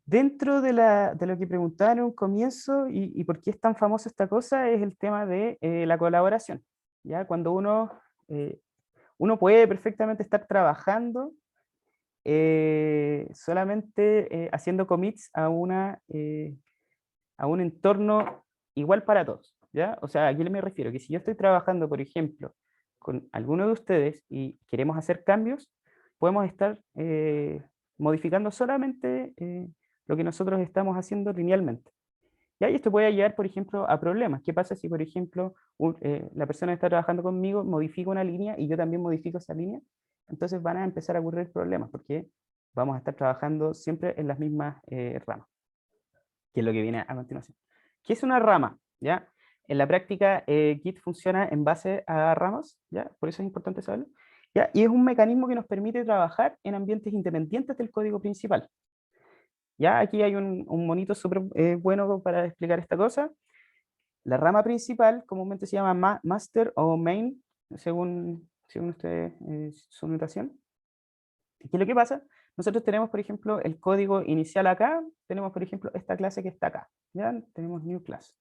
B: Dentro de lo que preguntaban en un comienzo y por qué es tan famosa esta cosa, es el tema de la colaboración. ¿Ya? Cuando uno puede perfectamente estar trabajando solamente haciendo commits a un entorno igual para todos. ¿Ya? O sea, ¿a qué me refiero? Que si yo estoy trabajando, por ejemplo, con alguno de ustedes y queremos hacer cambios, podemos estar modificando solamente lo que nosotros estamos haciendo linealmente. ¿Ya? Y esto puede llevar, por ejemplo, a problemas. ¿Qué pasa si, por ejemplo, la persona que está trabajando conmigo modifica una línea y yo también modifico esa línea? Entonces van a empezar a ocurrir problemas porque vamos a estar trabajando siempre en las mismas ramas, que es lo que viene a continuación. ¿Qué es una rama? ¿Ya? En la práctica, Git funciona en base a ramas, ¿ya? Por eso es importante saberlo. ¿Ya? Y es un mecanismo que nos permite trabajar en ambientes independientes del código principal. ¿Ya? Aquí hay un monito súper bueno para explicar esta cosa. La rama principal comúnmente se llama master o main, según usted, su notación. ¿Qué es lo que pasa? Nosotros tenemos, por ejemplo, el código inicial acá, tenemos, por ejemplo, esta clase que está acá, ¿ya? Tenemos new class.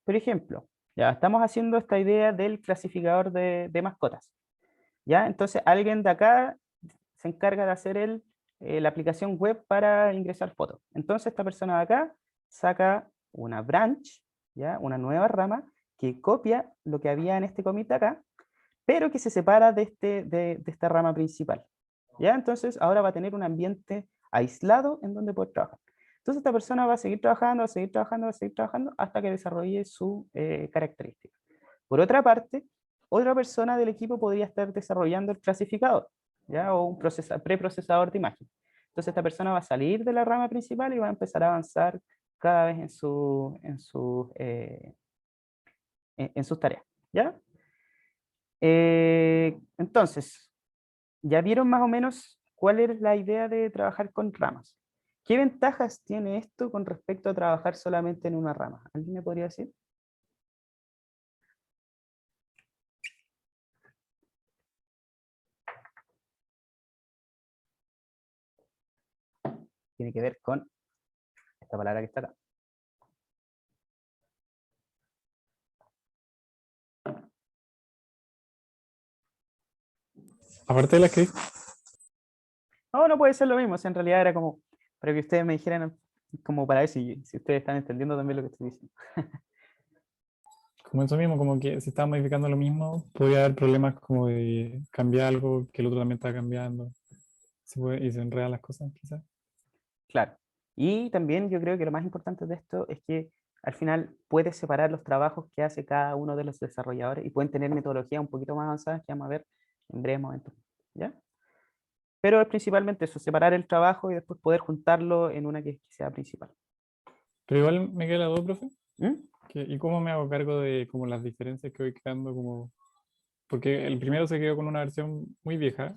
B: Por ejemplo, ya estamos haciendo esta idea del clasificador de mascotas, ¿ya? Entonces, alguien de acá se encarga de hacer la aplicación web para ingresar fotos. Entonces, esta persona de acá saca una branch, ¿ya? Una nueva rama que copia lo que había en este commit de acá, pero que se separa de esta rama principal. ¿Ya? Entonces ahora va a tener un ambiente aislado en donde poder trabajar. Entonces esta persona va a seguir trabajando, hasta que desarrolle su característica. Por otra parte, otra persona del equipo podría estar desarrollando el clasificador, ¿ya? O un preprocesador de imagen. Entonces esta persona va a salir de la rama principal y va a empezar a avanzar cada vez en sus tareas. ¿Ya? Entonces, ya vieron más o menos cuál es la idea de trabajar con ramas. ¿Qué ventajas tiene esto con respecto a trabajar solamente en una rama? ¿Alguien me podría decir? Tiene que ver con esta palabra que está acá.
D: Aparte de la que
B: No puede ser lo mismo, en realidad era como para que ustedes me dijeran, como para ver si ustedes están entendiendo también lo que estoy diciendo.
D: como eso mismo, como que si estaba modificando lo mismo, podría haber problemas como de cambiar algo que el otro también está cambiando. Y se enredan las cosas, quizás.
B: Claro. Y también yo creo que lo más importante de esto es que al final puedes separar los trabajos que hace cada uno de los desarrolladores y pueden tener metodologías un poquito más avanzadas que vamos a ver en breves momentos. ¿Ya? Pero es principalmente eso, separar el trabajo y después poder juntarlo en una que sea principal.
D: Pero igual me queda la duda, profe.
B: ¿Mm?
D: ¿Y cómo me hago cargo de como las diferencias que voy creando? Porque el primero se quedó con una versión muy vieja,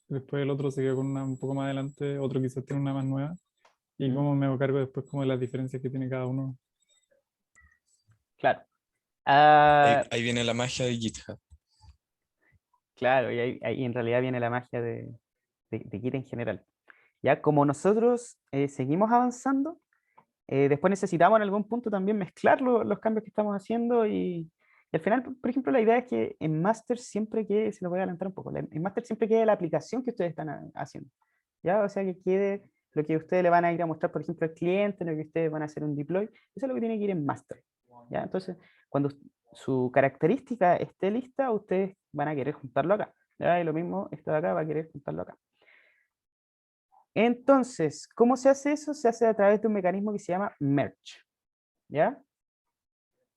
D: después el otro se quedó con una un poco más adelante, otro quizás tiene una más nueva. ¿Y cómo me hago cargo después como de las diferencias que tiene cada uno?
B: Claro.
F: Ahí viene la magia de GitHub.
B: Claro, y ahí en realidad viene la magia de Git en general. Ya como nosotros seguimos avanzando, después necesitamos en algún punto también mezclar los cambios que estamos haciendo y al final, por ejemplo, la idea es que en Master siempre quede, se lo voy a adelantar un poco, en Master siempre quede la aplicación que ustedes están haciendo. ¿Ya? O sea, que quede lo que ustedes le van a ir a mostrar, por ejemplo, al cliente, lo que ustedes van a hacer un deploy, eso es lo que tiene que ir en Master. ¿Ya? Entonces, cuando su característica esté lista, ustedes van a querer juntarlo acá. ¿Ya? Y lo mismo, esto de acá va a querer juntarlo acá. Entonces, ¿cómo se hace eso? Se hace a través de un mecanismo que se llama merge, ¿ya?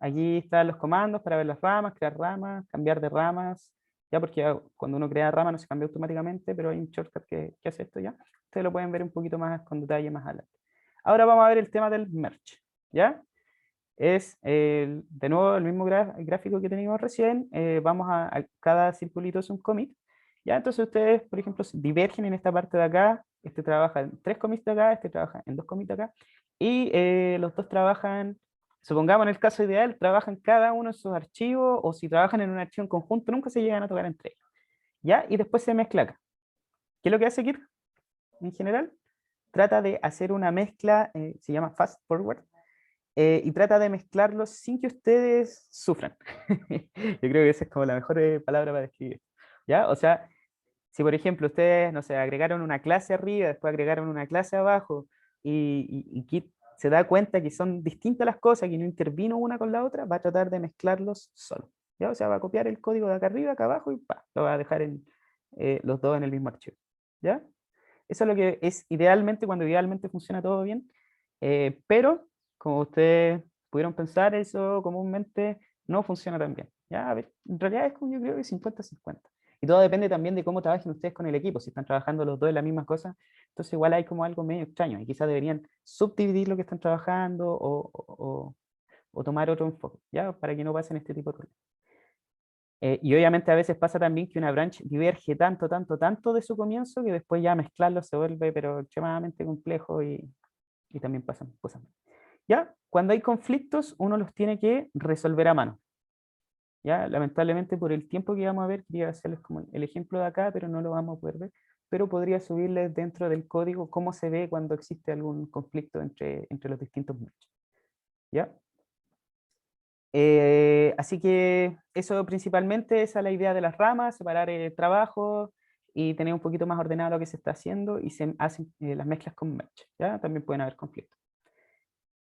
B: Aquí están los comandos para ver las ramas, crear ramas, cambiar de ramas, ya, porque cuando uno crea rama no se cambia automáticamente, pero hay un shortcut que hace esto ya. Ustedes lo pueden ver un poquito más con detalle más adelante. Ahora vamos a ver el tema del merge, ¿ya? Es de nuevo el mismo gráfico que teníamos recién. Vamos a cada circulito es un commit, ¿ya? Entonces ustedes, por ejemplo, divergen en esta parte de acá. Este trabaja en 3 commits de acá, este trabaja en 2 commits de acá, y los dos trabajan, supongamos en el caso ideal, trabajan cada uno en sus archivos, o si trabajan en un archivo en conjunto, nunca se llegan a tocar entre ellos, ¿ya? Y después se mezcla acá. ¿Qué es lo que hace Git en general? Trata de hacer una mezcla, se llama fast forward, y trata de mezclarlos sin que ustedes sufran. Yo creo que esa es como la mejor palabra para describir, ¿ya? O sea, si por ejemplo ustedes, no sé, agregaron una clase arriba, después agregaron una clase abajo, y Git se da cuenta que son distintas las cosas, que no intervino una con la otra, va a tratar de mezclarlos solo, ¿ya? O sea, va a copiar el código de acá arriba, acá abajo, y lo va a dejar los dos en el mismo archivo, ¿ya? Eso es lo que es idealmente, cuando idealmente funciona todo bien, pero como ustedes pudieron pensar, eso comúnmente no funciona tan bien, ¿ya? A ver, en realidad es como yo creo que 50-50. Y todo depende también de cómo trabajen ustedes con el equipo. Si están trabajando los dos en la misma cosa, entonces igual hay como algo medio extraño. Y quizás deberían subdividir lo que están trabajando o tomar otro enfoque, ¿ya? Para que no pasen este tipo de problemas. Y obviamente a veces pasa también que una branch diverge tanto de su comienzo que después ya mezclarlo se vuelve pero extremadamente complejo y también pasan cosas. ¿Ya? Cuando hay conflictos uno los tiene que resolver a mano. ¿Ya? Lamentablemente por el tiempo que vamos a ver, quería hacerles como el ejemplo de acá, pero no lo vamos a poder ver, pero podría subirles dentro del código cómo se ve cuando existe algún conflicto entre los distintos merges. ¿Ya? Así que eso principalmente, esa es la idea de las ramas, separar el trabajo y tener un poquito más ordenado lo que se está haciendo y se hacen las mezclas con merge, ¿ya? También pueden haber conflictos.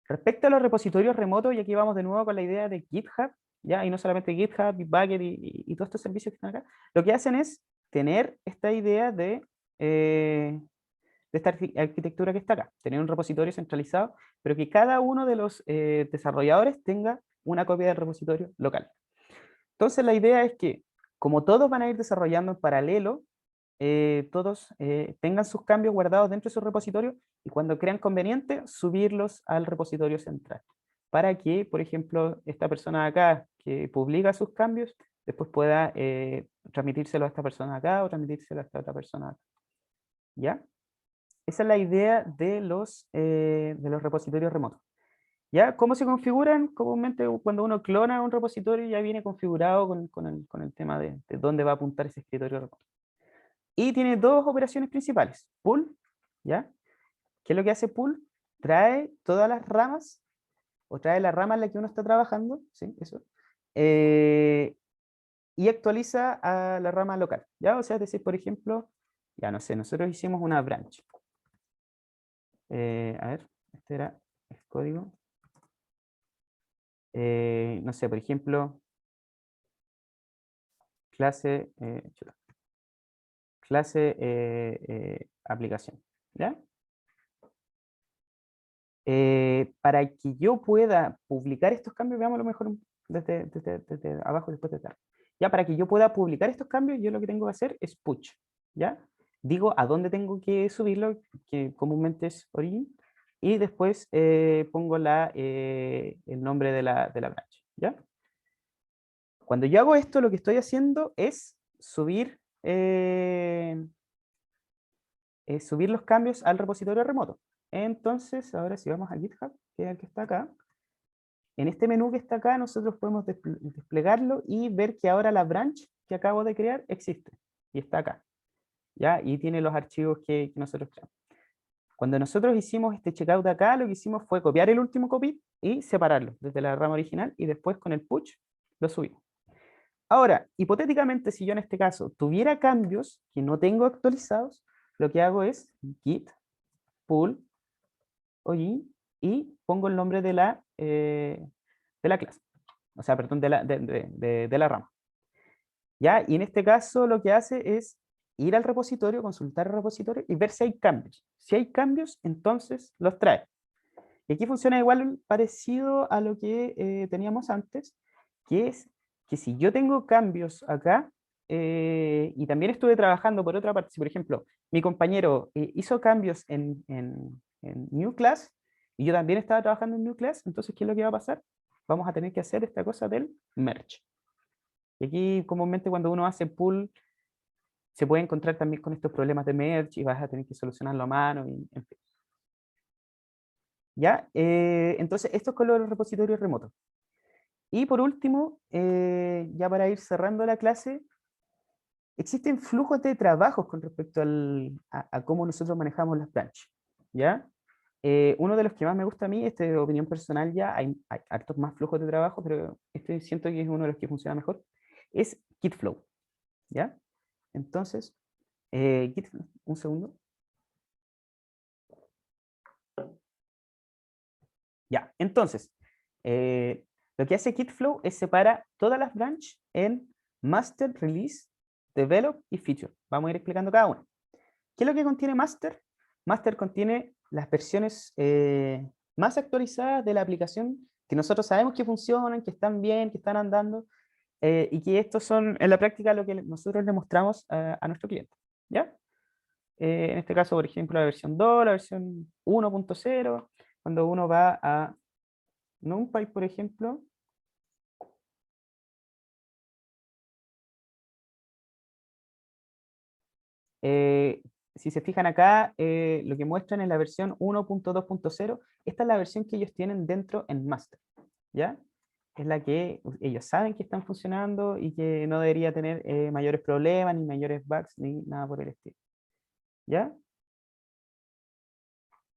B: Respecto a los repositorios remotos, y aquí vamos de nuevo con la idea de GitHub, ¿ya? Y no solamente GitHub, Bitbucket y todos estos servicios que están acá, lo que hacen es tener esta idea de esta arquitectura que está acá, tener un repositorio centralizado, pero que cada uno de los desarrolladores tenga una copia del repositorio local. Entonces la idea es que, como todos van a ir desarrollando en paralelo, todos tengan sus cambios guardados dentro de su repositorio y cuando crean conveniente, subirlos al repositorio central. Para que, por ejemplo, esta persona de acá que publica sus cambios, después pueda transmitírselo a esta persona de acá o transmitírselo a esta otra persona de acá. ¿Ya? Esa es la idea de los repositorios remotos. ¿Ya? ¿Cómo se configuran? Comúnmente cuando uno clona un repositorio ya viene configurado con el tema de dónde va a apuntar ese escritorio remoto. Y tiene dos operaciones principales. Pull, ¿ya? ¿Qué es lo que hace pull? Trae todas las ramas, o trae la rama en la que uno está trabajando, ¿sí? Eso. Y actualiza a la rama local, ¿ya? O sea, es decir, por ejemplo, ya no sé, nosotros hicimos una branch. A ver, este era el código. No sé, por ejemplo, clase aplicación, ¿ya? Para que yo pueda publicar estos cambios, veamos lo mejor desde abajo después de tal. Ya, para que yo pueda publicar estos cambios, yo lo que tengo que hacer es push, ¿ya? Digo a dónde tengo que subirlo, que comúnmente es origin, y después pongo el nombre de la branch, ¿ya? Cuando yo hago esto, lo que estoy haciendo es subir los cambios al repositorio remoto. Entonces, ahora si vamos a GitHub, que es el que está acá, en este menú que está acá, nosotros podemos desplegarlo y ver que ahora la branch que acabo de crear existe y está acá, ¿ya? Y tiene los archivos que nosotros creamos. Cuando nosotros hicimos este checkout acá, lo que hicimos fue copiar el último copy y separarlo desde la rama original y después con el push lo subimos. Ahora, hipotéticamente, si yo en este caso tuviera cambios que no tengo actualizados, lo que hago es git pull origin y pongo el nombre de la clase, o sea, perdón, de la rama. ¿Ya? Y en este caso lo que hace es ir al repositorio, consultar el repositorio y ver si hay cambios. Si hay cambios, entonces los trae. Y aquí funciona igual parecido a lo que teníamos antes, que es que si yo tengo cambios acá, y también estuve trabajando por otra parte, si por ejemplo mi compañero hizo cambios en New Class, y yo también estaba trabajando en New Class, entonces ¿qué es lo que va a pasar? Vamos a tener que hacer esta cosa del merge. Y aquí comúnmente cuando uno hace pull, se puede encontrar también con estos problemas de merge y vas a tener que solucionarlo a mano, y, en fin. ¿Ya? Entonces, esto es con los repositorios remotos. Y por último, ya para ir cerrando la clase, existen flujos de trabajos con respecto a cómo nosotros manejamos las branches. ¿Ya? Uno de los que más me gusta a mí, este de opinión personal ya, hay hartos más flujos de trabajo, pero este siento que es uno de los que funciona mejor, es Gitflow. ¿Ya? Entonces, Gitflow, un segundo. Ya, entonces, lo que hace Gitflow es separa todas las branches en Master, Release, Develop y Feature. Vamos a ir explicando cada una. ¿Qué es lo que contiene Master? Master contiene las versiones más actualizadas de la aplicación que nosotros sabemos que funcionan, que están bien, que están andando, y que estos son en la práctica lo que nosotros le mostramos a nuestro cliente. ¿Ya? En este caso, por ejemplo, la versión 2, la versión 1.0, cuando uno va a NumPy, por ejemplo, si se fijan acá, lo que muestran es la versión 1.2.0. Esta es la versión que ellos tienen dentro en Master, ¿ya? Es la que ellos saben que están funcionando y que no debería tener mayores problemas, ni mayores bugs, ni nada por el estilo, ¿ya?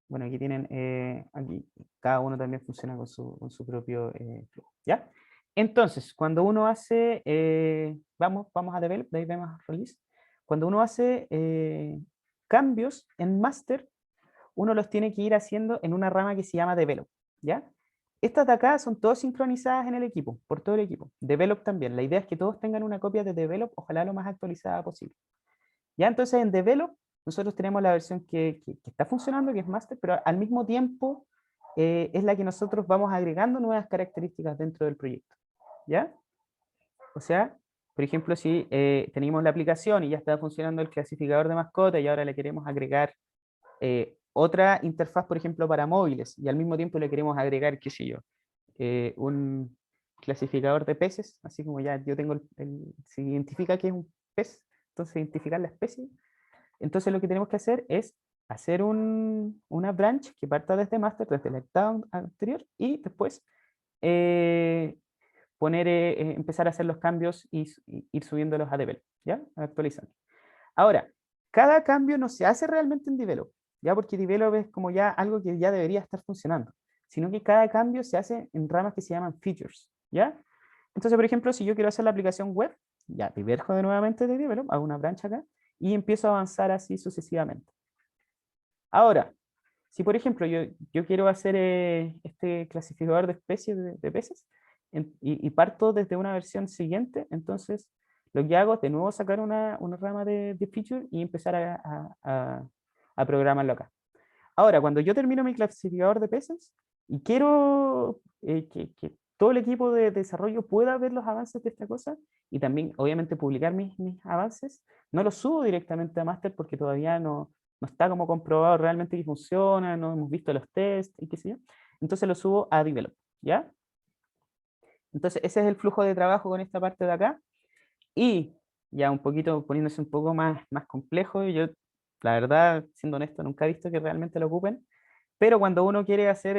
B: Bueno, aquí tienen, aquí cada uno también funciona con su propio flujo, ¿ya? Entonces, cuando uno hace, vamos a develop, de ahí vemos release. Cuando uno hace cambios en master, uno los tiene que ir haciendo en una rama que se llama develop, ¿ya? Estas de acá son todas sincronizadas en el equipo, por todo el equipo. Develop también. La idea es que todos tengan una copia de develop, ojalá lo más actualizada posible. Ya, entonces en develop nosotros tenemos la versión que está funcionando, que es master, pero al mismo tiempo es la que nosotros vamos agregando nuevas características dentro del proyecto. ¿Ya? O sea, por ejemplo, si tenemos la aplicación y ya está funcionando el clasificador de mascota y ahora le queremos agregar otra interfaz, por ejemplo, para móviles, y al mismo tiempo le queremos agregar, qué sé yo, un clasificador de peces, así como ya yo tengo, se identifica que es un pez, entonces identificar la especie. Entonces lo que tenemos que hacer es hacer una branch que parta desde master, desde el estado anterior, y después empezar a hacer los cambios y ir subiéndolos a develop, ¿ya? Actualizando. Ahora, cada cambio no se hace realmente en develop, ¿ya? Porque develop es como ya algo que ya debería estar funcionando, sino que cada cambio se hace en ramas que se llaman features, ¿ya? Entonces, por ejemplo, si yo quiero hacer la aplicación web, ya diverjo de nuevamente de develop, hago una branch acá, y empiezo a avanzar así sucesivamente. Ahora, si por ejemplo yo quiero hacer este clasificador de especies de peces y parto desde una versión siguiente, entonces lo que hago es de nuevo sacar una rama de feature y empezar a programarlo acá. Ahora, cuando yo termino mi clasificador de peces y quiero que todo el equipo de desarrollo pueda ver los avances de esta cosa y también obviamente publicar mis avances, no los subo directamente a Master porque todavía no está como comprobado realmente que funciona, no hemos visto los tests y qué sé yo. Entonces lo subo a Develop, ¿ya? Entonces ese es el flujo de trabajo con esta parte de acá. Y ya un poquito, poniéndose un poco más complejo, y yo la verdad, siendo honesto, nunca he visto que realmente lo ocupen, pero cuando uno quiere hacer,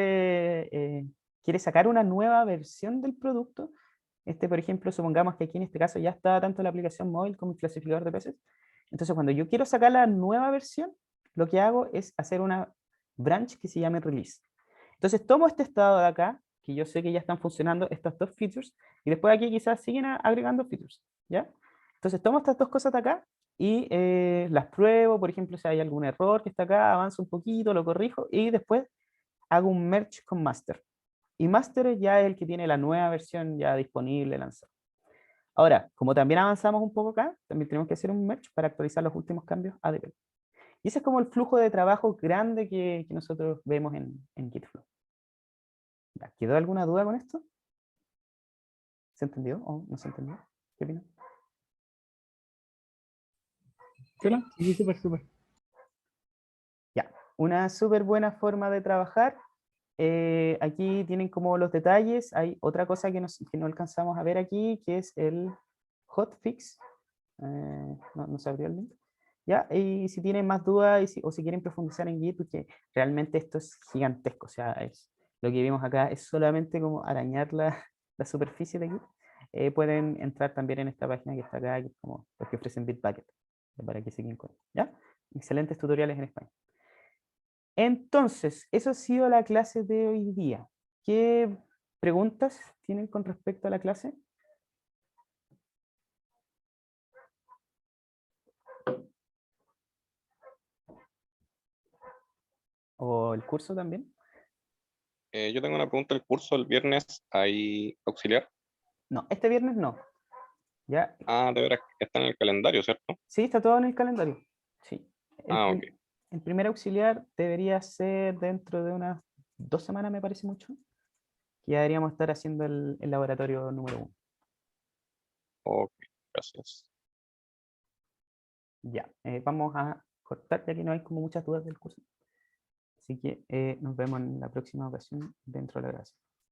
B: quiere sacar una nueva versión del producto, por ejemplo, supongamos que aquí en este caso ya está tanto la aplicación móvil como el clasificador de peces, entonces cuando yo quiero sacar la nueva versión, lo que hago es hacer una branch que se llame release. Entonces tomo este estado de acá, que yo sé que ya están funcionando estas dos features, y después aquí quizás siguen agregando features, ¿ya? Entonces tomo estas dos cosas de acá y las pruebo, por ejemplo, si hay algún error que está acá, avanzo un poquito, lo corrijo y después hago un merge con master. Y master ya es el que tiene la nueva versión ya disponible, lanzada. Ahora, como también avanzamos un poco acá, también tenemos que hacer un merge para actualizar los últimos cambios a develop. Y ese es como el flujo de trabajo grande que nosotros vemos en Gitflow. ¿Ya? ¿Quedó alguna duda con esto? ¿Se entendió o no se entendió? ¿Qué opinan?
D: ¿Piola?
C: Sí, súper, súper.
B: Ya, una súper buena forma de trabajar. Aquí tienen como los detalles. Hay otra cosa que no alcanzamos a ver aquí, que es el hotfix. No se abrió el link. Ya, y si tienen más dudas o si quieren profundizar en Git, porque realmente esto es gigantesco. O sea, lo que vimos acá es solamente como arañar la superficie de Git. Pueden entrar también en esta página que está acá, que es como los que ofrecen Bitbucket, para que se queden con. ¿Ya? Excelentes tutoriales en español. Entonces, eso ha sido la clase de hoy día. ¿Qué preguntas tienen con respecto a la clase? ¿O el curso también?
G: Yo tengo una pregunta del curso. ¿El viernes hay auxiliar?
B: No, este viernes no. ¿Ya?
G: Ah, de veras, está en el calendario, ¿cierto?
B: Sí, está todo en el calendario. Sí.
G: Ah, ok.
B: El primer auxiliar debería ser dentro de unas 2 semanas, me parece mucho. Que ya deberíamos estar haciendo el laboratorio número 1.
G: Ok, gracias.
B: Ya, vamos a cortar ya que no hay como muchas dudas del curso. Así que nos vemos en la próxima ocasión dentro de la grabación.